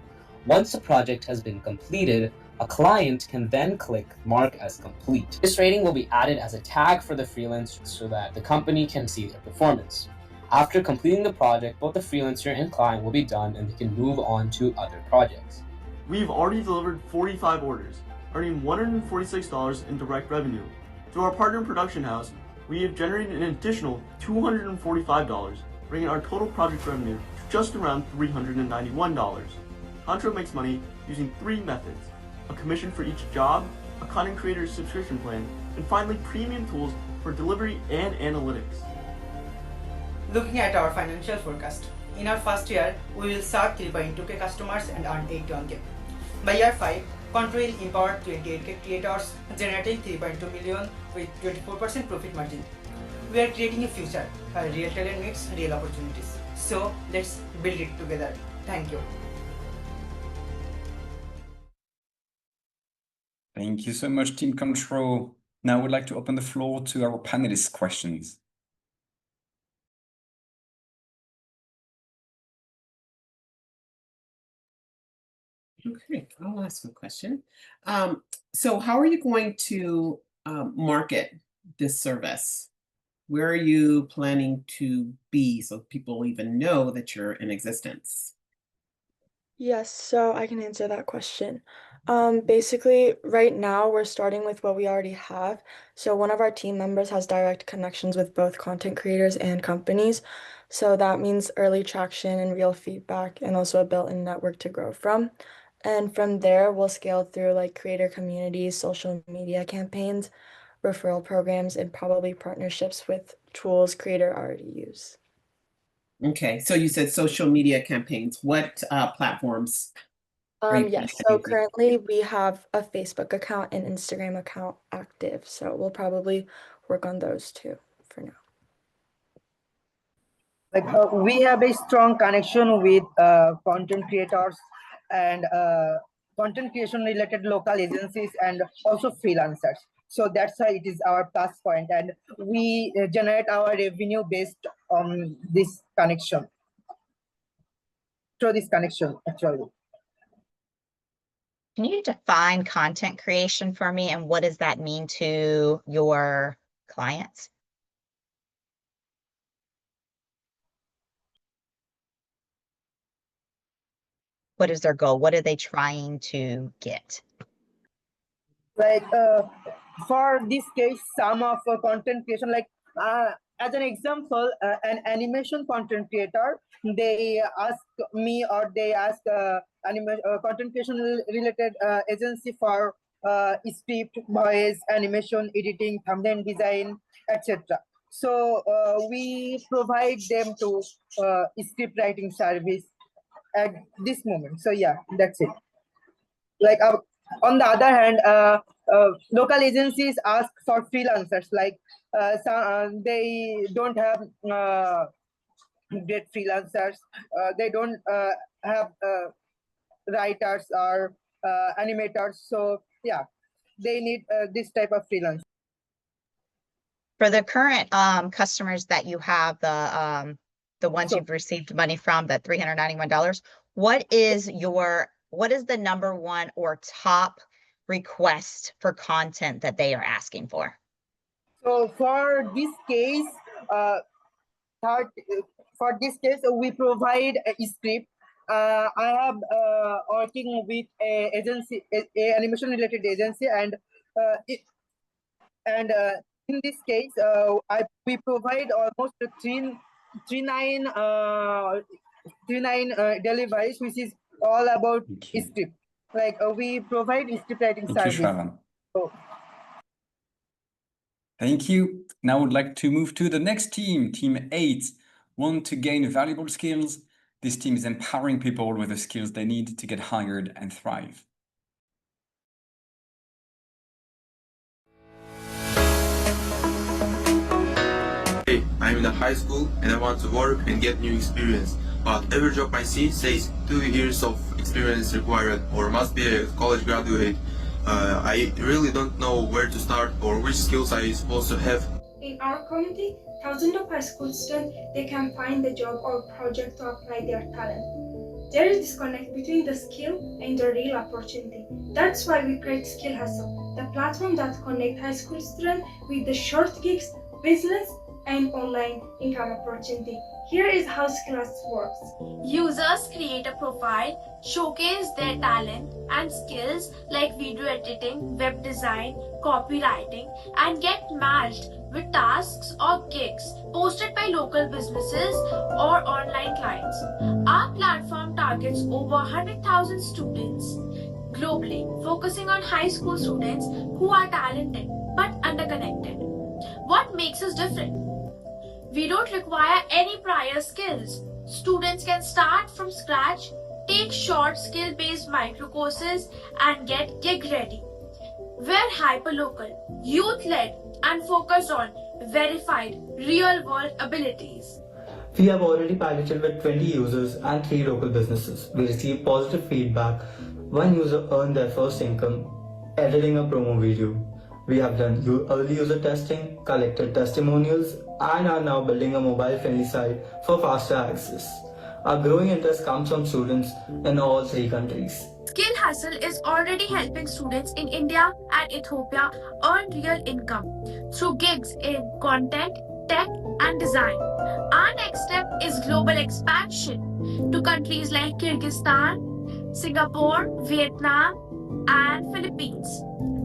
Once a project has been completed, a client can then click Mark as complete. This rating will be added as a tag for the freelancer so that the company can see their performance. After completing the project, both the freelancer and client will be done and they can move on to other projects. We've already delivered 45 orders, earning $146 in direct revenue. Through our partner production house, we have generated an additional $245, bringing our total project revenue to just around $391. Contro makes money using 3 methods: a commission for each job, a content creator subscription plan, and finally premium tools for delivery and analytics. Looking at our financial forecast, in our first year, we will serve 3.2k customers and earn 81k. By year 5, Contro will empower 28k creators, generating 3.2 million with 24% profit margin. We are creating a future where real talent meets real opportunities. So let's build it together. Thank you. Thank you so much, Team Control. Now I would like to open the floor to our panelists' questions. Okay, I'll ask a question. So how are you going to market this service? Where are you planning to be so people even know that you're in existence? Yes, so I can answer that question. Basically, right now we're starting with what we already have. So one of our team members has direct connections with both content creators and companies. So that means early traction and real feedback, and also a built-in network to grow from. And from there, we'll scale through like creator communities, social media campaigns, referral programs, and probably partnerships with tools creator already use. Okay, so you said social media campaigns. What platforms are you Yes, planning so on using? currently we have a Facebook account and Instagram account active, so we'll probably work on those two for now. Like we have a strong connection with content creators and content creation related local agencies and also freelancers. So that's why it is our plus point, and we generate our revenue based on this connection. Through this connection, actually. Can you define content creation for me and what does that mean to your clients? What is their goal? What are they trying to get? Like for this case, some of content creation, like as an example, an animation content creator, they ask me or they ask content creation related agency for script, voice, animation, editing, thumbnail design, etc. So we provide them to script writing service at this moment. So yeah, that's it. Like on the other hand, local agencies ask for freelancers. Like they don't have great freelancers. They don't have writers or animators. So yeah, they need this type of freelance. For the current customers that you have, the ones you've received money from, the $391, what is the number one or top request for content that they are asking for? So for this case, we provide a script. I have working with a agency, a animation related agency, and in this case, we provide almost 39 deliveries, which is all about script. Like we provide script writing Thank you, service. Shravan. Thank you. Now I would like to move to the next team, Team 8. Want to gain valuable skills? This team is empowering people with the skills they need to get hired and thrive. Hey, I'm in a high school and I want to work and get new experience. but every job I see says 2 years of experience required or must be a college graduate. I really don't know where to start or which skills I supposed to have. In our community, thousands of high school students they can find a job or project to apply their talent. There is disconnect between the skill and the real opportunity. That's why we create Skill Hustle, the platform that connects high school students with the short gigs, business, and online income opportunity. Here is how Skill Hustle works. Users create a profile, showcase their talent and skills like video editing, web design, copywriting, and get matched with tasks or gigs posted by local businesses or online clients. Our platform targets over 100,000 students globally, focusing on high school students who are talented but underconnected. What makes us different? We don't require any prior skills. Students can start from scratch, take short skill-based micro courses, and get gig ready. We're hyperlocal, youth-led, and focused on verified, real-world abilities. We have already piloted with 20 users and 3 local businesses. We received positive feedback. One user earned their first income editing a promo video. We have done early user testing, collected testimonials, and are now building a mobile-friendly site for faster access. Our growing interest comes from students in all 3 countries. Skill Hustle is already helping students in India and Ethiopia earn real income through gigs in content, tech, and design. Our next step is global expansion to countries like Kyrgyzstan, Singapore, Vietnam, and Philippines.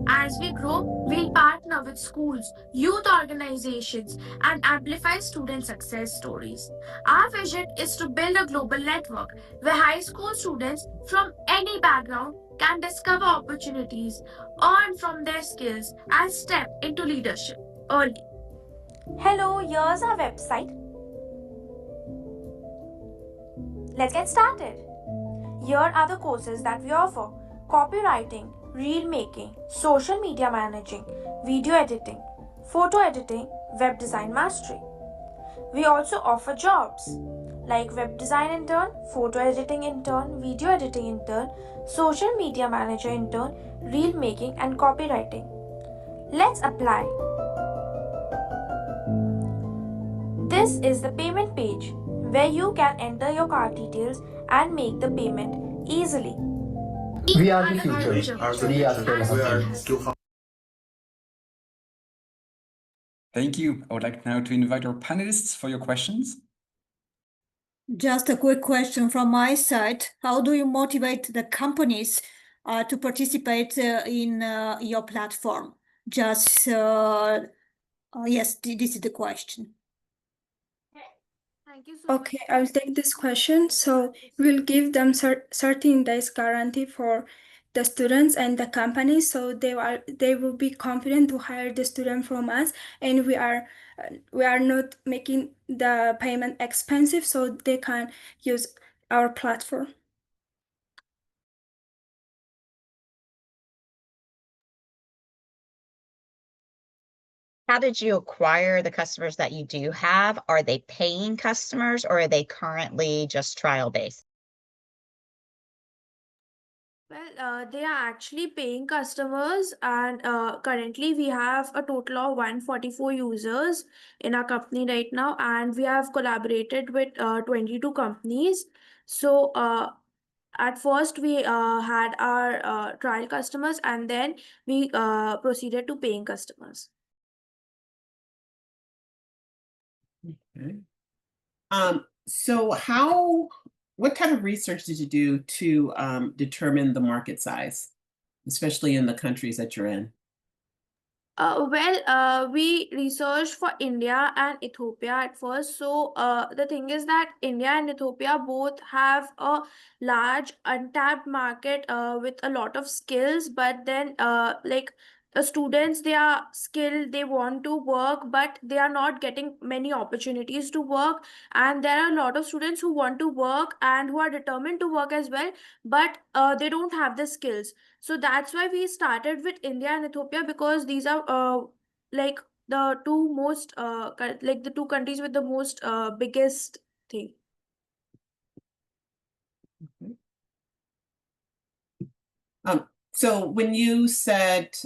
As we grow, we'll partner with schools, youth organizations, and amplify student success stories. Our vision is to build a global network where high school students from any background can discover opportunities, earn from their skills, and step into leadership early. Hello, here's our website. Let's get started. Here are the courses that we offer: copywriting, reel making, social media managing, video editing, photo editing, web design mastery. We also offer jobs like web design intern, photo editing intern, video editing intern, social media manager intern, reel making, and copywriting. Let's apply. This is the payment page where you can enter your card details and make the payment easily. We are the future. We are Skill Hustle. Thank you. I would like now to invite our panelists for your questions. Just a quick question from my side. How do you motivate the companies to participate in your platform? Just, yes, this is the question. Okay, I'll take this question. So we'll give them 13 days guarantee for the students and the company, so they will be confident to hire the student from us, and we are not making the payment expensive, so they can use our platform. How did you acquire the customers that you do have? Are they paying customers or are they currently just trial based? Well, they are actually paying customers, and currently we have a total of 144 users in our company right now, and we have collaborated with 22 companies. So at first we had our trial customers, and then we proceeded to paying customers. Okay. So what kind of research did you do to determine the market size, especially in the countries that you're in? We researched for India and Ethiopia at first. So the thing is that India and Ethiopia both have a large untapped market with a lot of skills, but then like the students, they are skilled, they want to work, but they are not getting many opportunities to work. And there are a lot of students who want to work and who are determined to work as well, but they don't have the skills. So that's why we started with India and Ethiopia, because these are like the two most like the two countries with the most biggest thing. So when you said, so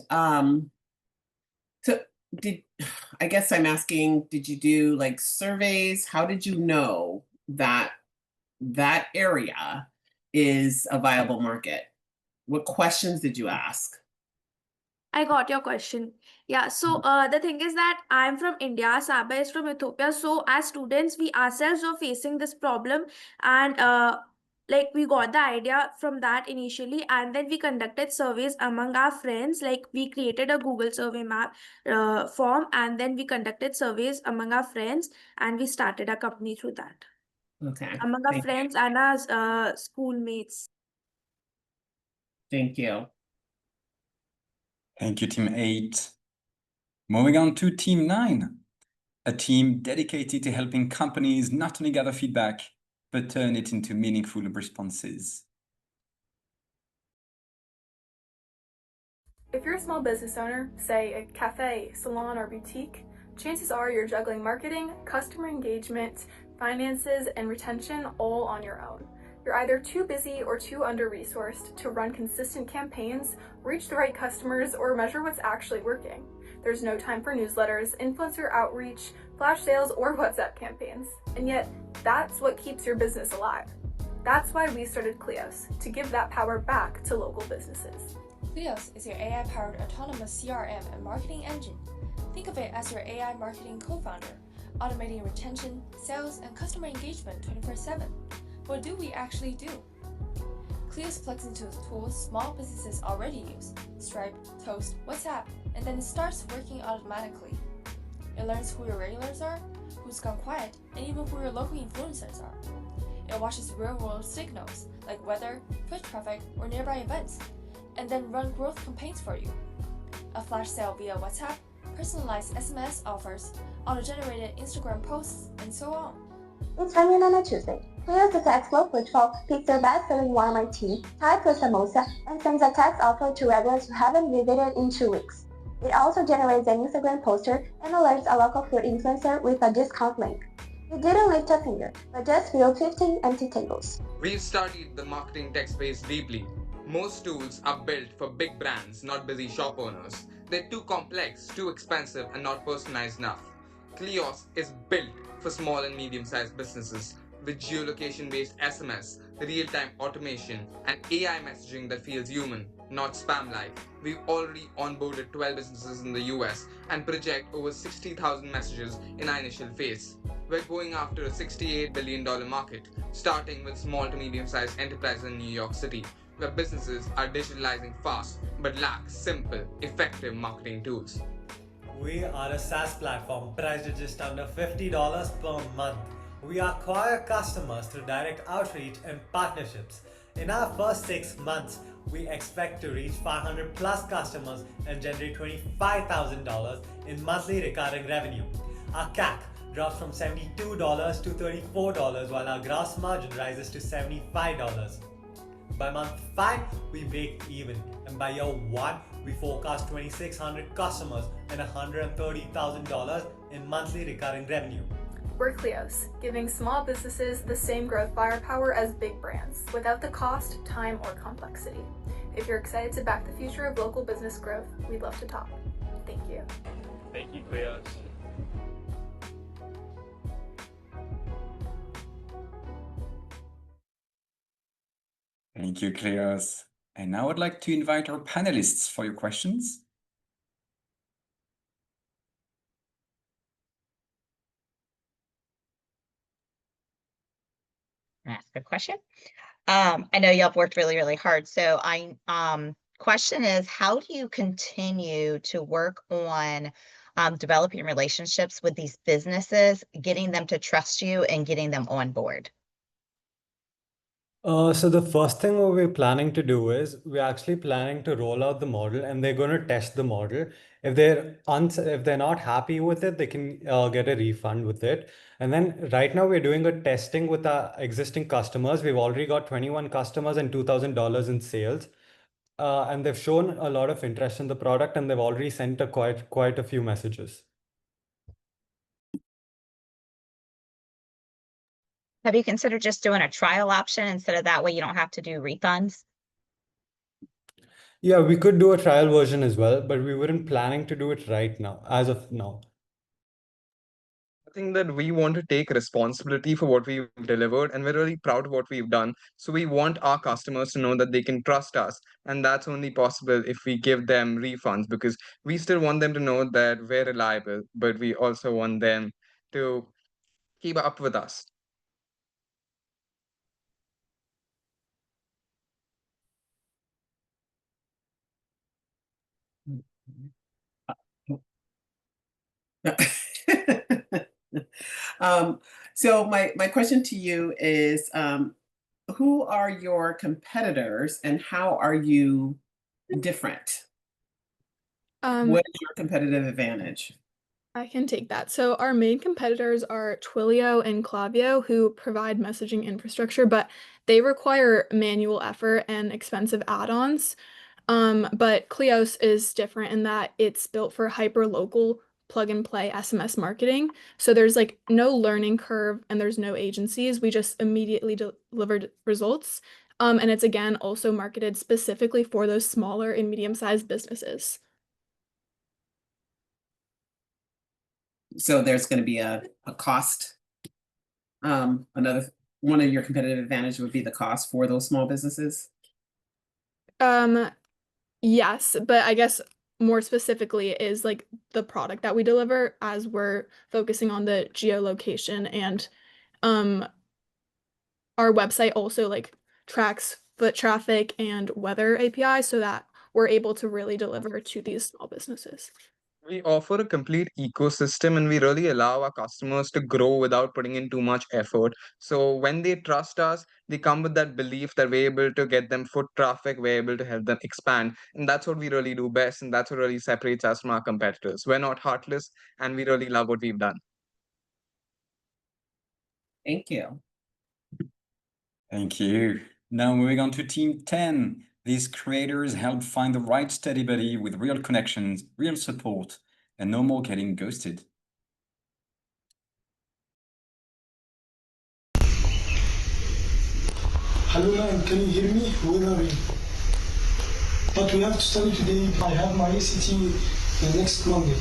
I guess I'm asking, did you do like surveys? How did you know that that area is a viable market? What questions did you ask? I got your question. Yeah, so the thing is that I'm from India, Saba is from Ethiopia. So as students, we ourselves were facing this problem, and like we got the idea from that initially, and then we conducted surveys among our friends. Like we created a Google survey map form, and then we conducted surveys among our friends, and we started a company through that. Okay. Among our Thank you. friends and our schoolmates. Thank you. Thank you, Team 8. Moving on to Team 9, a team dedicated to helping companies not only gather feedback, but turn it into meaningful responses. If you're a small business owner, say a cafe, salon, or boutique, chances are you're juggling marketing, customer engagement, finances, and retention all on your own. You're either too busy or too under-resourced to run consistent campaigns, reach the right customers, or measure what's actually working. There's no time for newsletters, influencer outreach, flash sales, or WhatsApp campaigns. And yet, that's what keeps your business alive. That's why we started Kleos, to give that power back to local businesses. Kleos is your AI-powered autonomous CRM and marketing engine. Think of it as your AI marketing co-founder, automating retention, sales, and customer engagement 24/7. What do we actually do? Kleos plugs into the tools small businesses already use, Stripe, Toast, WhatsApp, and then it starts working automatically. It learns who your regulars are, who's gone quiet, and even who your local influencers are. It watches real-world signals like weather, foot traffic, or nearby events, and then run growth campaigns for you. A flash sale via WhatsApp, personalized SMS offers, auto-generated Instagram posts, and so on. It's running on a Tuesday. Kleos detects local folks, picks their best-selling warm tea, types a samosa, and sends a text offer to regulars who haven't visited in 2 weeks. It also generates an Instagram poster and alerts a local food influencer with a discount link. You didn't lift a finger, but just filled 15 empty tables. We've studied the marketing tech space deeply. Most tools are built for big brands, not busy shop owners. They're too complex, too expensive, and not personalized enough. Kleos is built for small and medium-sized businesses with geolocation-based SMS, real-time automation, and AI messaging that feels human, not spam-like. We've already onboarded 12 businesses in the US and project over 60,000 messages in our initial phase. We're going after a $68 billion market, starting with small to medium-sized enterprises in New York City, where businesses are digitalizing fast but lack simple, effective marketing tools. We are a SaaS platform priced at just under $50 per month. We acquire customers through direct outreach and partnerships. In our first 6 months, we expect to reach 500 plus customers and generate $25,000 in monthly recurring revenue. Our CAC drops from $72 to $34, while our gross margin rises to $75. By month 5, we break even, and by year 1, we forecast 2,600 customers and $130,000 in monthly recurring revenue. We're Kleos, giving small businesses the same growth firepower as big brands, without the cost, time, or complexity. If you're excited to back the future of local business growth, we'd love to talk. Thank you. Thank you, Kleos. Thank you, Kleos. And now I'd like to invite our panelists for your questions. Ask a question. I know y'all have worked really, really hard. So question is, how do you continue to work on developing relationships with these businesses, getting them to trust you and getting them on board? So the first thing what we're planning to do is we're actually planning to roll out the model, and they're going to test the model. If they're not happy with it, they can get a refund with it. And then right now we're doing a testing with our existing customers. We've already got 21 customers and $2,000 in sales. And they've shown a lot of interest in the product, and they've already sent quite a few messages. Have you considered just doing a trial option instead of that way you don't have to do refunds? Yeah, we could do a trial version as well, but we weren't planning to do it right now, as of now. I think that we want to take responsibility for what we've delivered, and we're really proud of what we've done. So we want our customers to know that they can trust us, and that's only possible if we give them refunds, because we still want them to know that we're reliable, but we also want them to keep up with us. So my question to you is, who are your competitors and how are you different? What is your competitive advantage? I can take that. So our main competitors are Twilio and Klaviyo, who provide messaging infrastructure, but they require manual effort and expensive add-ons. But Kleos is different in that it's built for hyper-local plug-and-play SMS marketing. So there's like no learning curve and there's no agencies. We just immediately delivered results. And it's again also marketed specifically for those smaller and medium-sized businesses. So there's going to be a cost. Another one of your competitive advantage would be the cost for those small businesses. Yes, but I guess more specifically is like the product that we deliver, as we're focusing on the geolocation, and our website also like tracks foot traffic and weather API so that we're able to really deliver to these small businesses. We offer a complete ecosystem and we really allow our customers to grow without putting in too much effort. So when they trust us, they come with that belief that we're able to get them foot traffic, we're able to help them expand. And that's what we really do best. And that's what really separates us from our competitors. We're not heartless and we really love what we've done. Thank you. Thank you. Now moving on to Team 10. These creators help find the right study buddy with real connections, real support, and no more getting ghosted. Hello man, can you hear me? Where are you? But we have to study today. I have my ACT next Monday.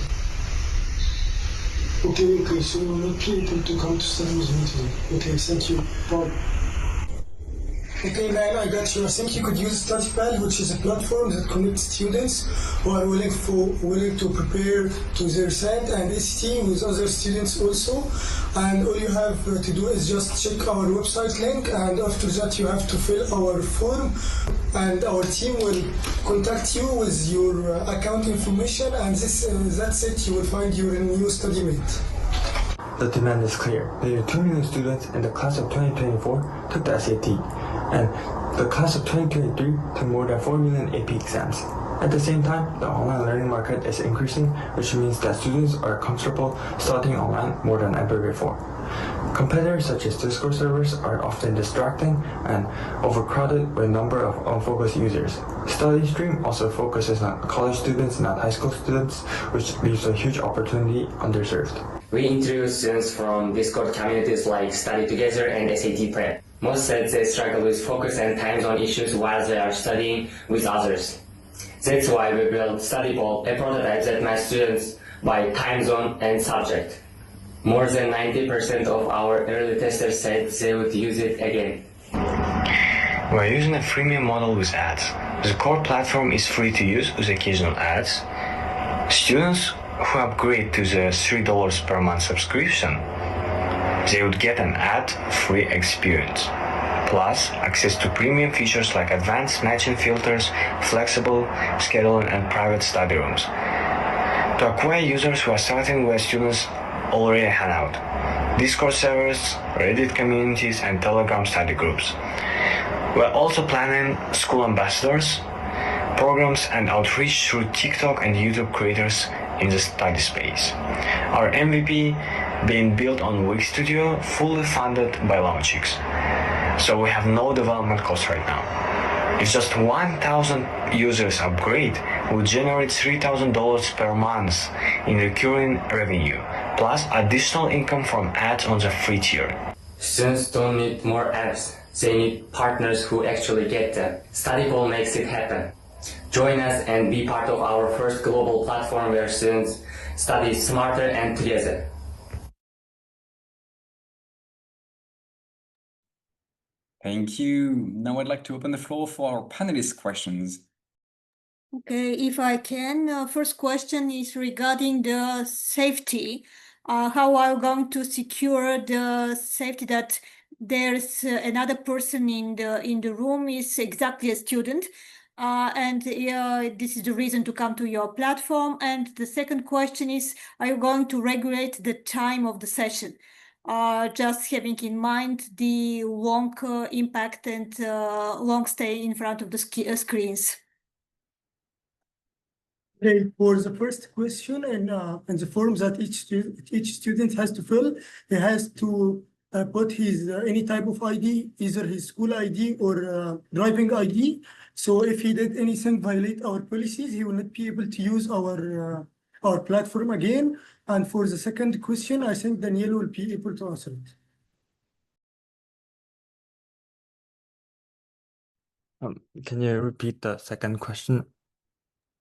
Okay, so you will not be able to come to study with me today. Okay, thank you. Bye. Okay, man, I got you. I think you could use StudyPal, which is a platform that connects students who are willing to prepare to their SAT and ACT with other students also. And all you have to do is just check our website link, and after that you have to fill our form, and our team will contact you with your account information, and that's it. You will find your new study mate. The demand is clear. There are 2 million students in the class of 2024 took the SAT, and the class of 2023 took more than 4 million AP exams. At the same time, the online learning market is increasing, which means that students are comfortable studying online more than ever before. Competitors such as Discord servers are often distracting and overcrowded with a number of unfocused users. StudyStream also focuses on college students, not high school students, which leaves a huge opportunity underserved. We introduce students from Discord communities like Study Together and SAT Prep. Most said they struggle with focus and time zone issues while they are studying with others. That's why we built StudyBall, a prototype that matches students by time zone and subject. More than 90% of our early testers said they would use it again. We're using a freemium model with ads. The core platform is free to use with occasional ads. Students who upgrade to the $3 per month subscription, they would get an ad-free experience, plus access to premium features like advanced matching filters, flexible scheduling, and private study rooms. To acquire users who are starting where students already hang out, Discord servers, Reddit communities, and Telegram study groups. We're also planning school ambassadors, programs, and outreach through TikTok and YouTube creators in the study space. Our MVP being built on Wix Studio, fully funded by LaunchX. So we have no development costs right now. If just 1,000 users upgrade, we'll generate $3,000 per month in recurring revenue, plus additional income from ads on the free tier. Students don't need more apps. They need partners who actually get them. StudyBall makes it happen. Join us and be part of our first global platform where students study smarter and together. Thank you. Now I'd like to open the floor for our panelist questions. Okay, if I can, first question is regarding the safety. How are you going to secure the safety that there's another person in the room is exactly a student, and this is the reason to come to your platform. And the second question is, are you going to regulate the time of the session? Just having in mind the long impact and long stay in front of the screens. Okay, for the first question and the forms that each student has to fill, he has to put his any type of ID, either his school ID or driving ID. So if he did anything violate our policies, he will not be able to use our platform again. And for the second question, I think Daniel will be able to answer it. Can you repeat the second question?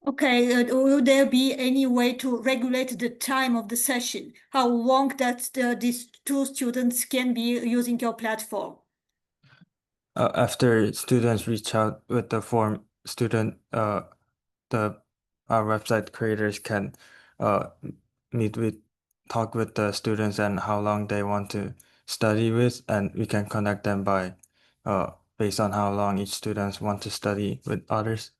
Okay, will there be any way to regulate the time of the session? How long that these two students can be using your platform? After students reach out with the form, our website creators can talk with the students and how long they want to study with, and we can connect them by based on how long each student want to study with others.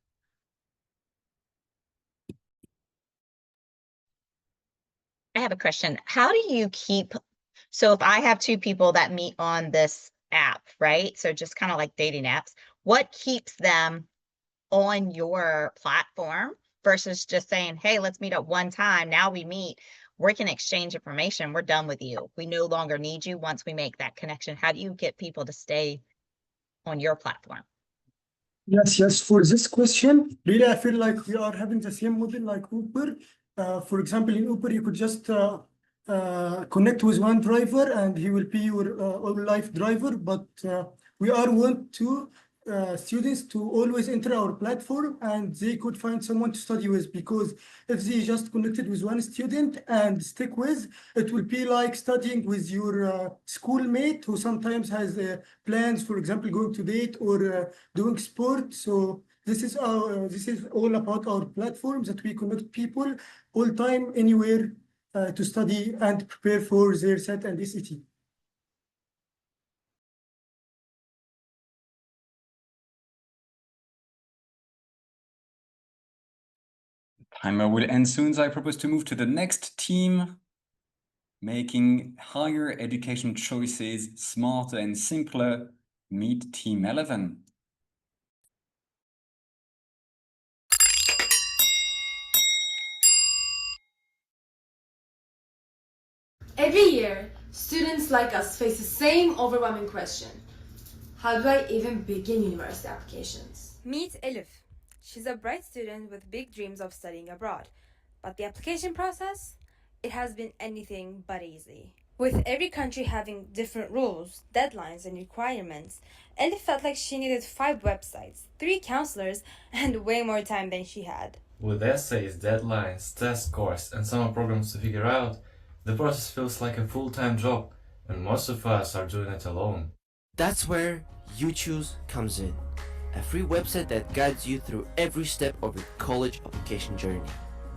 I have a question. How do you keep, so if I have two people that meet on this app, right? So just kind of like dating apps, what keeps them on your platform versus just saying, hey, let's meet up one time. Now we meet, we can exchange information. We're done with you. We no longer need you once we make that connection. How do you get people to stay on your platform? Yes. For this question, really, I feel like we are having the same model like Uber. For example, in Uber, you could just connect with one driver and he will be your all-life driver. But we want to students to always enter our platform and they could find someone to study with, because if they just connected with one student and stick with, it will be like studying with your schoolmate who sometimes has plans, for example, going to date or doing sport. So this is all about our platforms, that we connect people all time, anywhere, to study and prepare for their SAT and SAT. Timer will end soon, so I propose to move to the next team, making higher education choices smarter and simpler. Meet Team 11. Every year, students like us face the same overwhelming question. How do I even begin university applications? Meet Elif. She's a bright student with big dreams of studying abroad. But the application process? It has been anything but easy. With every country having different rules, deadlines, and requirements, Elif felt like she needed 5 websites, 3 counselors, and way more time than she had. With essays, deadlines, test scores, and summer programs to figure out, the process feels like a full-time job, and most of us are doing it alone. That's where YouChoose comes in, a free website that guides you through every step of your college application journey.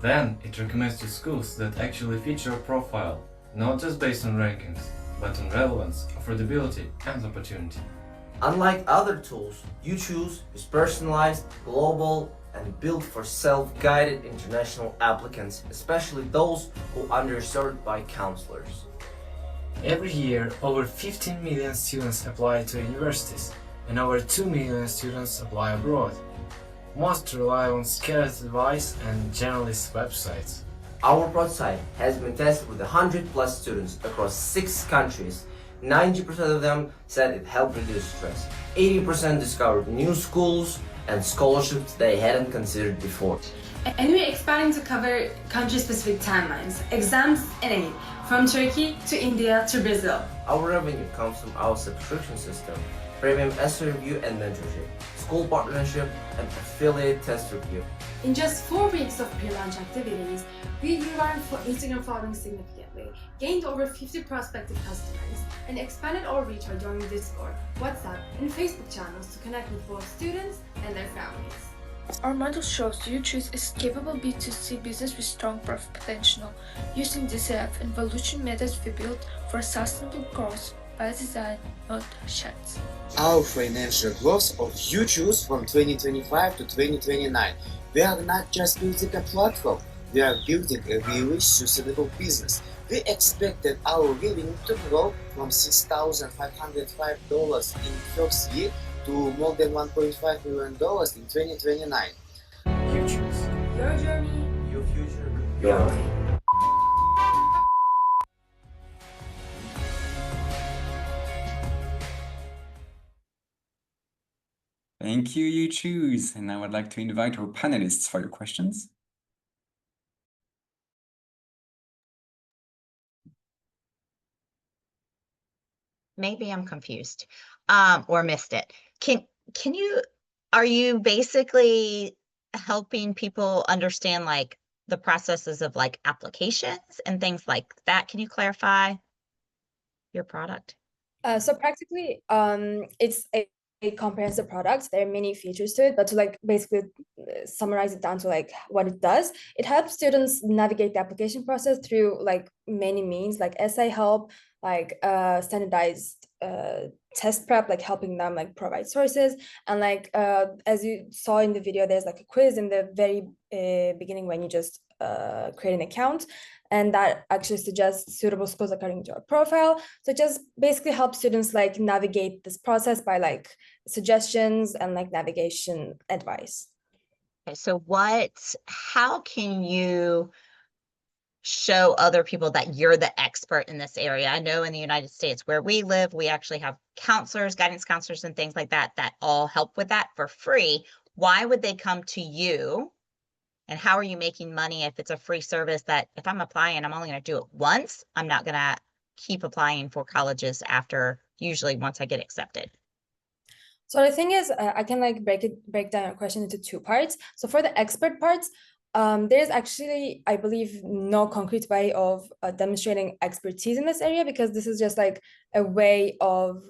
Then it recommends you schools that actually fit your profile, not just based on rankings, but on relevance, affordability, and opportunity. Unlike other tools, YouChoose is personalized, global, and built for self-guided international applicants, especially those who are underserved by counselors. Every year, over 15 million students apply to universities, and over 2 million students apply abroad. Most rely on scattered advice and generalist websites. Our prototype has been tested with 100+ students across 6 countries. 90% of them said it helped reduce stress. 80% discovered new schools and scholarships they hadn't considered before. And we're expanding to cover country-specific timelines, exams and aid, from Turkey to India to Brazil. Our revenue comes from our subscription system, premium essay review and mentorship, school partnership, and affiliate test review. In just 4 weeks of pre-launch activities, we grew our Instagram following significantly, gained over 50 prospective customers, and expanded our reach by joining Discord, WhatsApp, and Facebook channels to connect with both students and their families. Our model shows YouChoose is capable B2C business with strong profit potential, using DCF and valuation methods we built for sustainable growth by design, not chance. Our financial growth of YouChoose from 2025 to 2029. We are not just building a platform, we are building a really sustainable business. We expect that our revenue to grow from $6,505 in first year to more than $1.5 million in 2029. YouChoose. Your journey, Your future. Your way. Thank you, YouChoose. And now I'd like to invite our panelists for your questions. Maybe I'm confused, or missed it. Are you basically helping people understand like the processes of like applications and things like that? Can you clarify your product? So practically, it's a comprehensive product. There are many features to it, but to like basically summarize it down to like what it does, it helps students navigate the application process through like many means, like essay help, like standardized test prep, like helping them like provide sources, and like as you saw in the video, there's like a quiz in the very beginning when you just create an account, and that actually suggests suitable schools according to our profile. So it just basically helps students like navigate this process by like suggestions and like navigation advice. Okay, so how can you show other people that you're the expert in this area? I know in the United States where we live, we actually have counselors, guidance counselors, and things like that all help with that for free. Why would they come to you? And how are you making money if it's a free service that if I'm applying, I'm only going to do it once? I'm not going to keep applying for colleges after, usually once I get accepted. So the thing is, I can like break down your question into two parts. So for the expert parts, there's actually, I believe, no concrete way of demonstrating expertise in this area, because this is just like a way of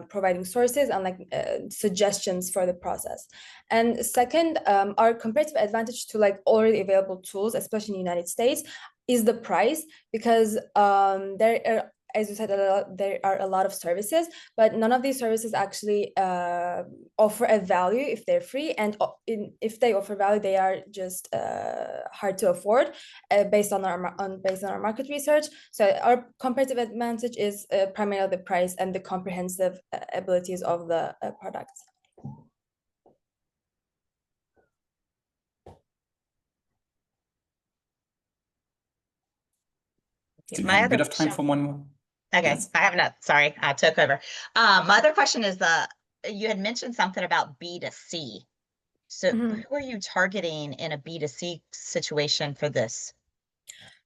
providing sources and like suggestions for the process. And second, our comparative advantage to like already available tools, especially in the United States, is the price, because there are, as you said, there are a lot of services, but none of these services actually offer a value if they're free, and if they offer value, they are just hard to afford based on our market research. So our comparative advantage is primarily the price and the comprehensive abilities of the products. Do you have a bit of time for one more? Okay, Yes. I have enough. Sorry, I took over. My other question is you had mentioned something about B2C. So who are you targeting in a B2C situation for this?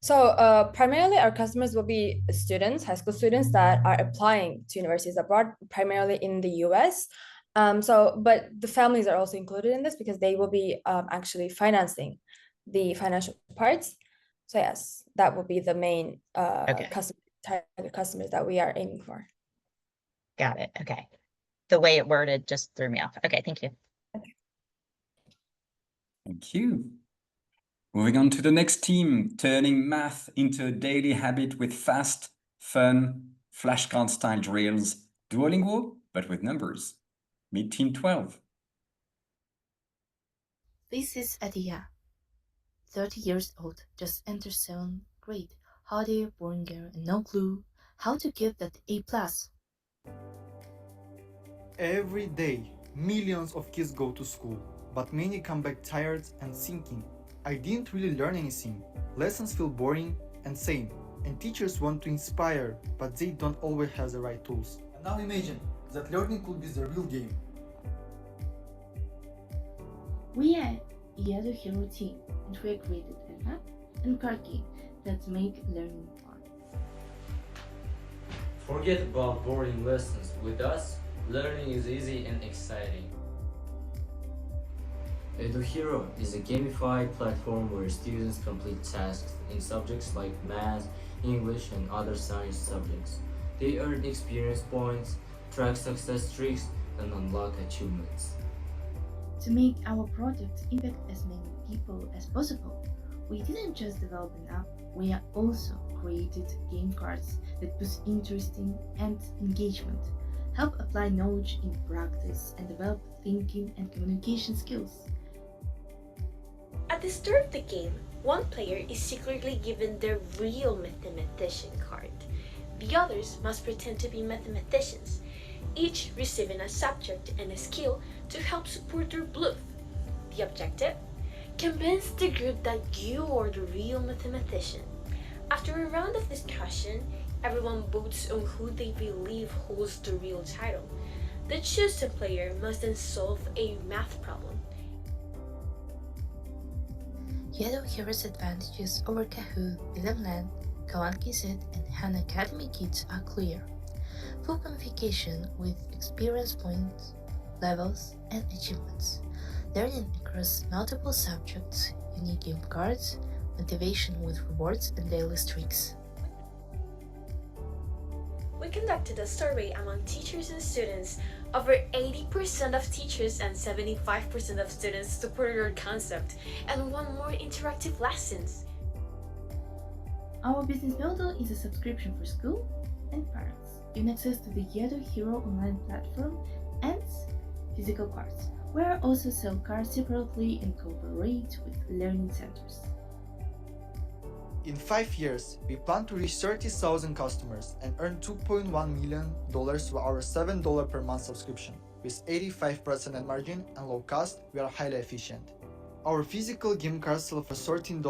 So primarily our customers will be students, high school students that are applying to universities abroad, primarily in the US. But the families are also included in this because they will be actually financing the financial parts. So yes, that will be the main target customers that we are aiming for. Got it. Okay. The way it worded just threw me off. Okay, thank you. Thank you. Moving on to the next team, turning math into a daily habit with fast, fun, flashcard-style drills, Duolingo, but with numbers. Meet Team 12. This is Adia, 30 years old, just entered 7th grade, hot-air born girl, and no clue how to get that A+. Every day, millions of kids go to school, but many come back tired and thinking, I didn't really learn anything. Lessons feel boring and same, and teachers want to inspire, but they don't always have the right tools. And now imagine that learning could be the real game. We are Yellow Hero team, and we created an app and card game that make learning fun. Forget about boring lessons. With us, learning is easy and exciting. EduHero is a gamified platform where students complete tasks in subjects like math, English, and other science subjects. They earn experience points, track success streaks, and unlock achievements. To make our product impact as many people as possible, we didn't just develop an app, we also created game cards that boost interesting and engagement, help apply knowledge in practice, and develop thinking and communication skills. At the start of the game, one player is secretly given the real mathematician card. The others must pretend to be mathematicians, each receiving a subject and a skill to help support their bluff. The objective? Convince the group that you are the real mathematician. After a round of discussion, everyone votes on who they believe holds the real title. The chosen player must then solve a math problem. EduHero's advantages over Kahoot, Ilamland, Kawan KZ, and Han Academy Kids are clear. Full gamification with experience points, levels, and achievements. Learning across multiple subjects, unique game cards, motivation with rewards and daily streaks. We conducted a survey among teachers and students. Over 80% of teachers and 75% of students supported our concept and want more interactive lessons. Our business model is a subscription for school and parents, giving access to the EduHero online platform and physical cards. We also sell cards separately and cooperate with learning centers. In 5 years, we plan to reach 30,000 customers and earn $2.1 million with our $7 per month subscription. With 85% net margin and low cost, we are highly efficient. Our physical game cards sell for $13,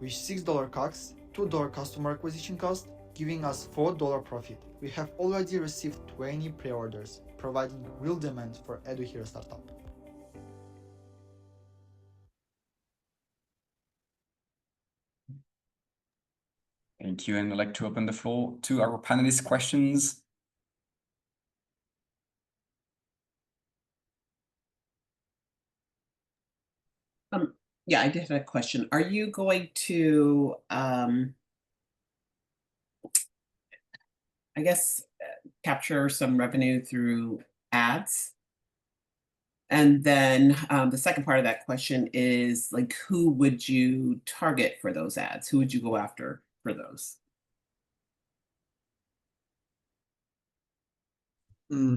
with $6 CAC, $2 customer acquisition cost, giving us $4 profit. We have already received 20 pre-orders, providing real demand for EduHero startup. Thank you, and I'd like to open the floor to our panelists' questions. Yeah, I did have a question. Are you going to, I guess, capture some revenue through ads? And then the second part of that question is, like, who would you target for those ads? Who would you go after for those?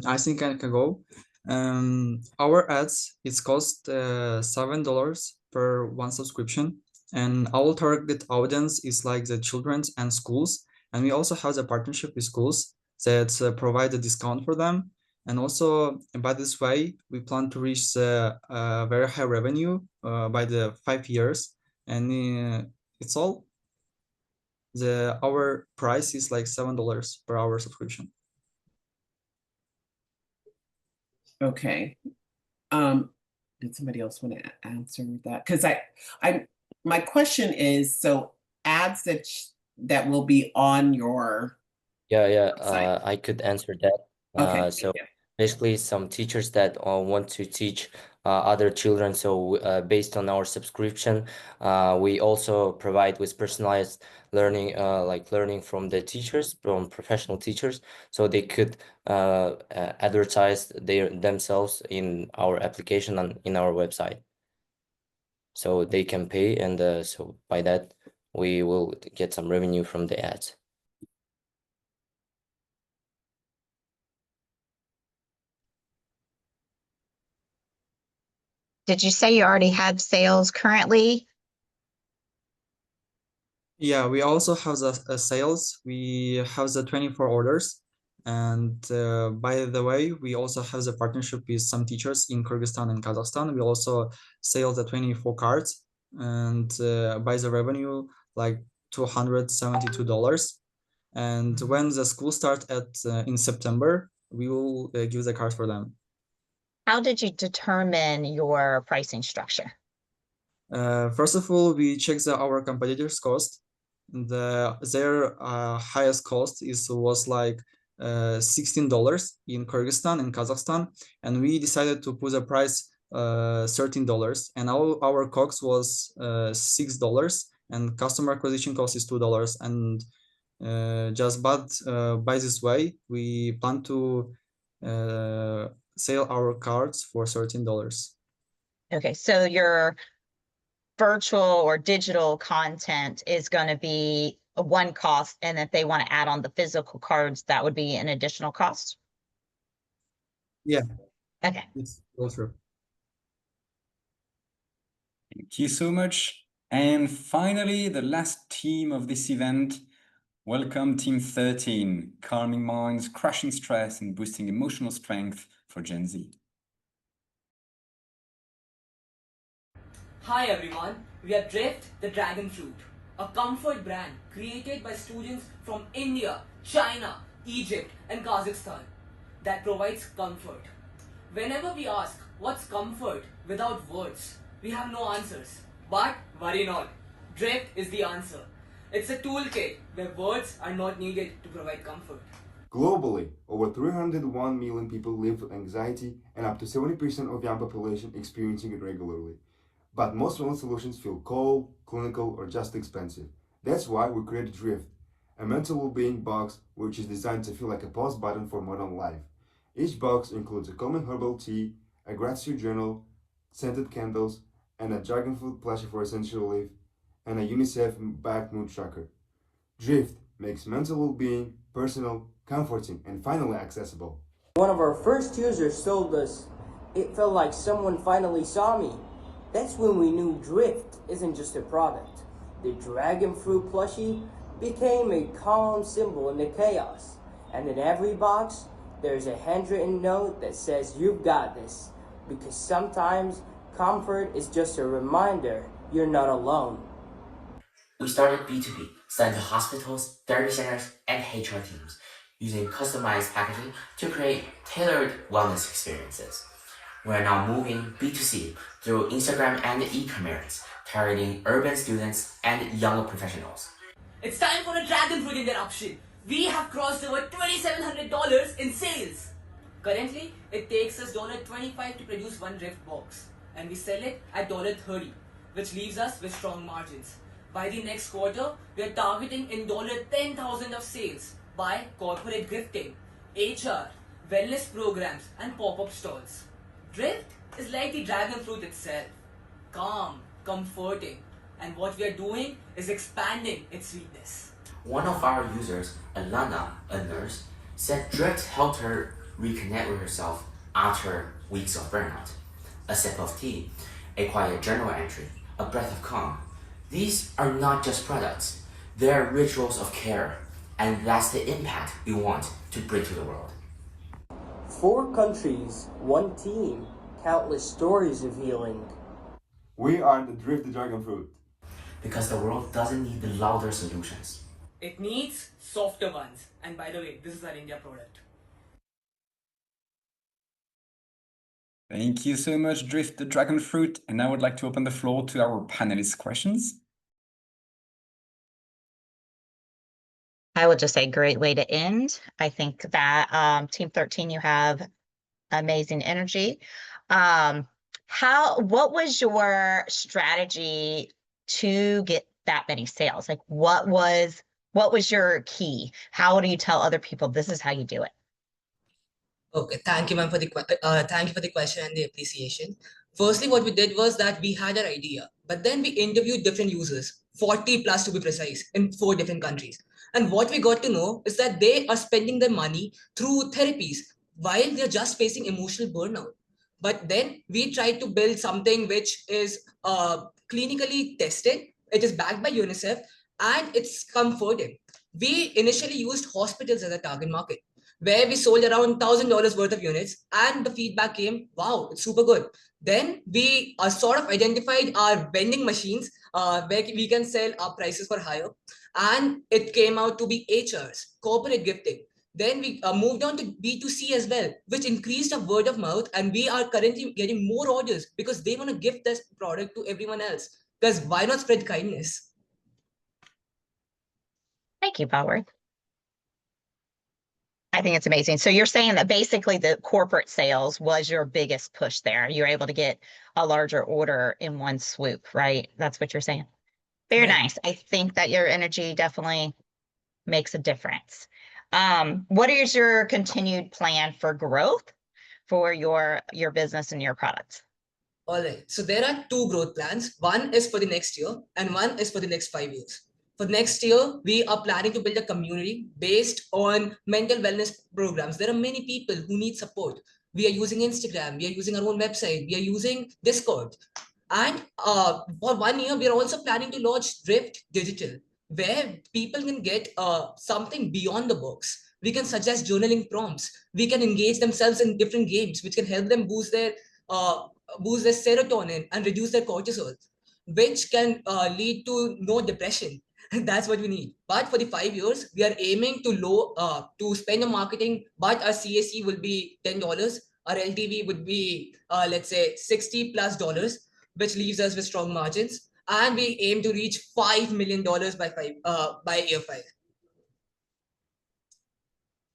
I think I can go. Our ads, it's cost $7 per one subscription, and our target audience is like the children and schools. And we also have a partnership with schools that provide a discount for them. And also by this way, we plan to reach a very high revenue by the 5 years. And it's all. Our price is like $7 per hour subscription. Okay. Did somebody else want to answer that? Because my question is, so ads that will be on your Yeah, I could answer that. Okay, So thank you. basically, some teachers that want to teach other children. So based on our subscription, we also provide with personalized learning, like learning from the teachers, from professional teachers, so they could advertise themselves in our application and in our website. So they can pay, and so by that we will get some revenue from the ads. Did you say you already had sales currently? Yeah, we also have the sales. We have the 24 orders. And by the way, we also have the partnership with some teachers in Kyrgyzstan and Kazakhstan. We also sell the 24 cards, and by the revenue, like $272. And when the school starts in September, we will give the cards for them. How did you determine your pricing structure? First of all, we check our competitors' cost. Their highest cost was like $16 in Kyrgyzstan and Kazakhstan, and we decided to put a price $13, and our COGS was $6, and customer acquisition cost is $2. And by this way, we plan to sell our cards for $13. Okay, so your virtual or digital content is going to be a one cost, and if they want to add on the physical cards, that would be an additional cost? Yeah. Okay. It's all true. Thank you so much. And finally, the last team of this event. Welcome Team 13, calming minds, crushing stress, and boosting emotional strength for Gen Z. Hi everyone, we are Drift the Dragon Fruit, a comfort brand created by students from India, China, Egypt and Kazakhstan that provides comfort. Whenever we ask what's comfort without words, we have no answers. But worry not, Drift is the answer. It's a toolkit where words are not needed to provide comfort. Globally, over 301 million people live with anxiety and up to 70% of young population experiencing it regularly. But most wellness solutions feel cold, clinical, or just expensive. That's why we created Drift, a mental well-being box which is designed to feel like a pause button for modern life. Each box includes a calming herbal tea, a gratitude journal, scented candles, and a dragon fruit plushie for essential relief, and a UNICEF-backed mood tracker. Drift makes mental well-being personal, comforting, and finally accessible. One of our first users told us, "It felt like someone finally saw me." That's when we knew Drift isn't just a product. The dragon fruit plushie became a calm symbol in the chaos. And in every box, there's a handwritten note that says, "You've got this." Because sometimes comfort is just a reminder you're not alone. We started B2B, selling to hospitals, therapy centers, and HR teams, using customized packaging to create tailored wellness experiences. We're now moving B2C through Instagram and e-commerce, targeting urban students and younger professionals. It's time for a dragon fruit interruption. We have crossed over $2,700 in sales. Currently, it takes us $25 to produce one Drift box, and we sell it at $30, which leaves us with strong margins. By the next quarter, we are targeting in $10,000 of sales by corporate gifting, HR, wellness programs, and pop-up stalls. Drift is like the dragon fruit itself, calm, comforting, and what we are doing is expanding its sweetness. One of our users, Alana, a nurse, said Drift helped her reconnect with herself after weeks of burnout. A sip of tea, a quiet journal entry, a breath of calm. These are not just products, they're rituals of care, and that's the impact we want to bring to the world. 4 countries, 1 team, countless stories of healing. We are the Drift the Dragon Fruit. Because the world doesn't need the louder solutions. It needs softer ones. And by the way, this is our India product. Thank you so much, Drift the Dragon Fruit. And now I would like to open the floor to our panelists' questions. I would just say great way to end. I think that Team 13, you have amazing energy. What was your strategy to get that many sales? Like what was your key? How do you tell other people this is how you do it? Okay, thank you, ma'am, for the question and the appreciation. Firstly, what we did was that we had an idea, but then we interviewed different users, 40 plus to be precise, in 4 different countries. And what we got to know is that they are spending their money through therapies while they're just facing emotional burnout. But then we tried to build something which is clinically tested. It is backed by UNICEF and it's comforting. We initially used hospitals as a target market, where we sold around $1,000 worth of units, and the feedback came, wow, it's super good. Then we sort of identified our vending machines where we can sell our prices for higher, and it came out to be HRs, corporate gifting. Then we moved on to B2C as well, which increased our word of mouth, and we are currently getting more orders because they want to gift this product to everyone else. Because why not spread kindness? Thank you, Power. I think it's amazing. So you're saying that basically the corporate sales was your biggest push there. You're able to get a larger order in one swoop, right? That's what you're saying. Very Right. nice. I think that your energy definitely makes a difference. What is your continued plan for growth for your business and your products? All right. So there are two growth plans. One is for the next year and one is for the next 5 years. For next year, we are planning to build a community based on mental wellness programs. There are many people who need support. We are using Instagram. We are using our own website. We are using Discord. And for 1 year, we are also planning to launch Drift Digital, where people can get something beyond the box. We can suggest journaling prompts. We can engage themselves in different games, which can help them boost their serotonin and reduce their cortisol, which can lead to no depression. That's what we need. But for the 5 years, we are aiming to spend on marketing, but our CAC will be $10. Our LTV would be let's say $60+ which leaves us with strong margins. And we aim to reach $5 million by year 5.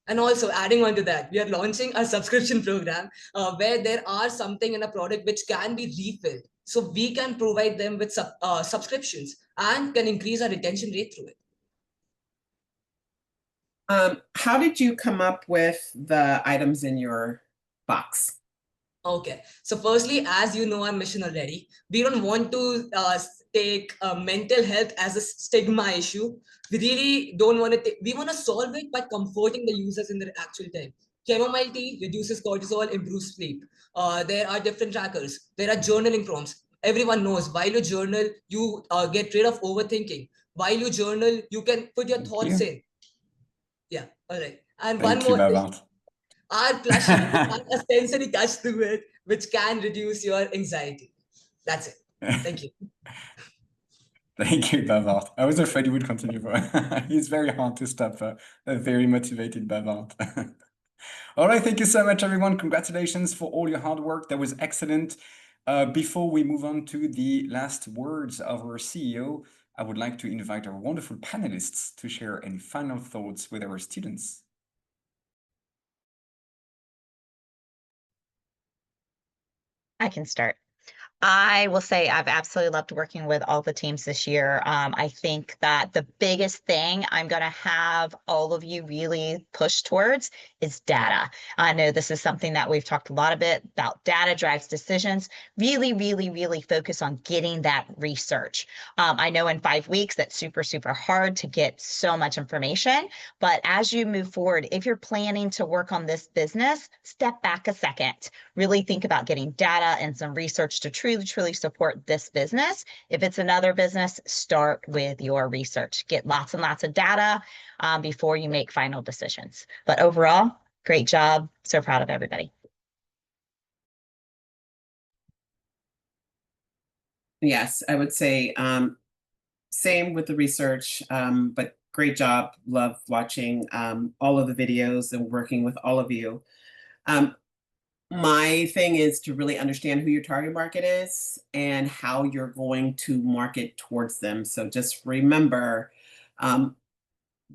And also adding on to that, we are launching a subscription program where there are something in a product which can be refilled. So we can provide them with subscriptions and can increase our retention rate through it. How did you come up with the items in your box? Okay, so firstly, as you know our mission already, we don't want to take mental health as a stigma issue. We really don't want to, we want to solve it by comforting the users in their actual time. Chamomile tea reduces cortisol, improves sleep. There are different trackers. There are journaling prompts. Everyone knows while you journal, you get rid of overthinking. While you journal, you can put your thoughts in. Yeah, all right. And Thank one you, more thing. Bavant. Our plushie has a sensory touch to it, which can reduce your anxiety. That's it. Thank you. Thank you, Bavant. I was afraid you would continue, but it's very hard to stop a very motivated Bavant. All right, thank you so much, everyone. Congratulations for all your hard work. That was excellent. Before we move on to the last words of our CEO, I would like to invite our wonderful panelists to share any final thoughts with our students. I can start. I will say I've absolutely loved working with all the teams this year. I think that the biggest thing I'm going to have all of you really push towards is data. I know this is something that we've talked a lot about. Data drives decisions. Really, really, really focus on getting that research. I know in 5 weeks that's super, super hard to get so much information. But as you move forward, if you're planning to work on this business, step back a second. Really think about getting data and some research to truly support this business. If it's another business, start with your research. Get lots and lots of data before you make final decisions. But overall, great job. So proud of everybody. Yes, I would say same with the research, but great job. Love watching all of the videos and working with all of you. My thing is to really understand who your target market is and how you're going to market towards them. So just remember,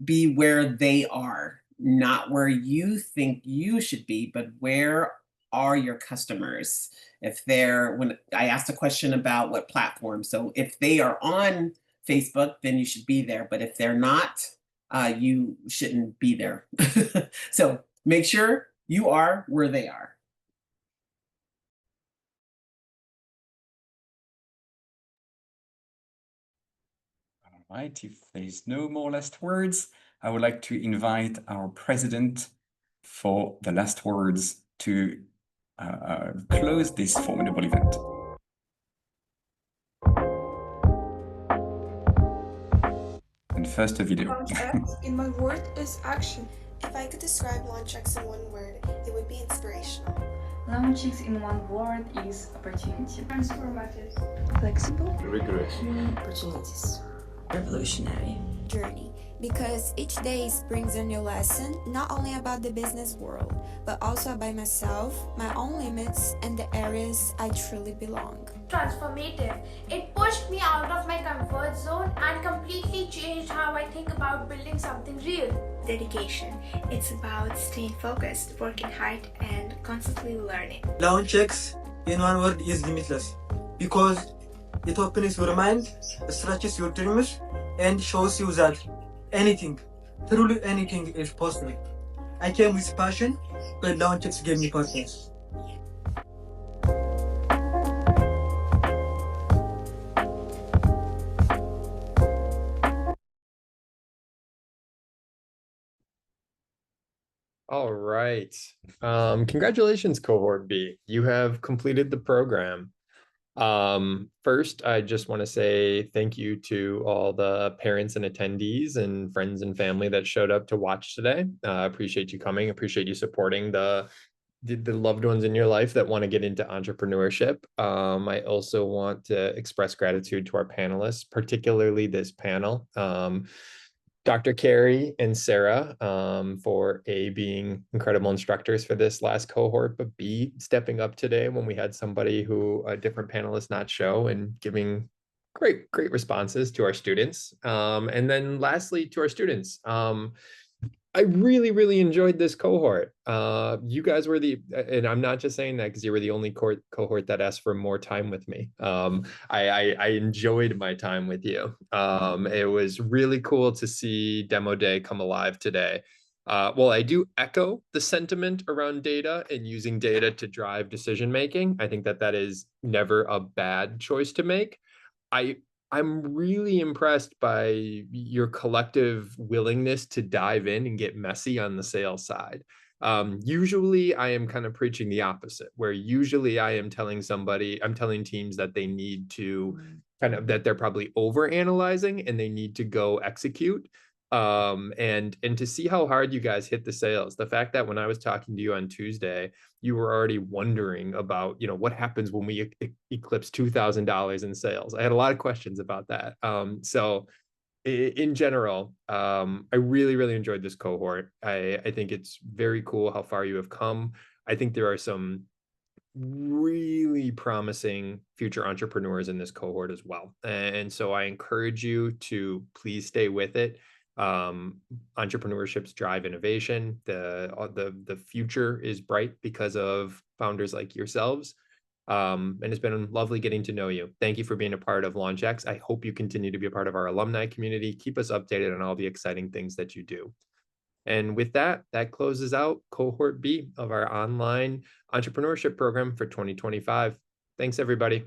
be where they are, not where you think you should be, but where are your customers? If they're, when I asked a question about what platform, so if they are on Facebook, then you should be there. But if they're not, you shouldn't be there. So make sure you are where they are. Right, if there's no more last words, I would like to invite our president for the last words to close this formidable event. And first a video. LaunchX, in one word, is action. If I could describe LaunchX in one word, it would be inspirational. LaunchX in one word is opportunity. Transformative. Flexible. Rigorous. Opportunities. Revolutionary. Journey. Because each day brings a new lesson, not only about the business world, but also about myself, my own limits, and the areas I truly belong. Transformative. It pushed me out of my comfort zone and completely changed how I think about building something real. dedication. It's about staying focused, working hard, and constantly learning. LaunchX, in one word, is limitless because it opens your mind, stretches your dreams, and shows you that anything, truly anything, is possible. I came with passion, but LaunchX gave me purpose. All right. Congratulations, Cohort B. You have completed the program. First, I just want to say thank you to all the parents and attendees and friends and family that showed up to watch today. Appreciate you coming. Appreciate you supporting the loved ones in your life that want to get into entrepreneurship. I also want to express gratitude to our panelists, particularly this panel. Dr. Carey and Sarah, for A, being incredible instructors for this last cohort, but B, stepping up today when we had somebody who a different panelist not show and giving great responses to our students. And then lastly, to our students. I really enjoyed this cohort. You guys were and I'm not just saying that because you were the only cohort that asked for more time with me. I enjoyed my time with you. It was really cool to see Demo Day come alive today. Well, I do echo the sentiment around data and using data to drive decision making. I think that is never a bad choice to make. I'm really impressed by your collective willingness to dive in and get messy on the sales side. Usually I am kind of preaching the opposite, where usually I'm telling teams that they need to that they're probably over analyzing and they need to go execute. And to see how hard you guys hit the sales, the fact that when I was talking to you on Tuesday, you were already wondering about, what happens when we eclipse $2,000 in sales. I had a lot of questions about that. So in general, I really enjoyed this cohort. I think it's very cool how far you have come. I think there are some really promising future entrepreneurs in this cohort as well. And so I encourage you to please stay with it. Entrepreneurships drive innovation. The future is bright because of founders like yourselves. And it's been lovely getting to know you. Thank you for being a part of LaunchX. I hope you continue to be a part of our alumni community. Keep us updated on all the exciting things that you do. And with that closes out Cohort B of our online entrepreneurship program for 2025. Thanks, everybody.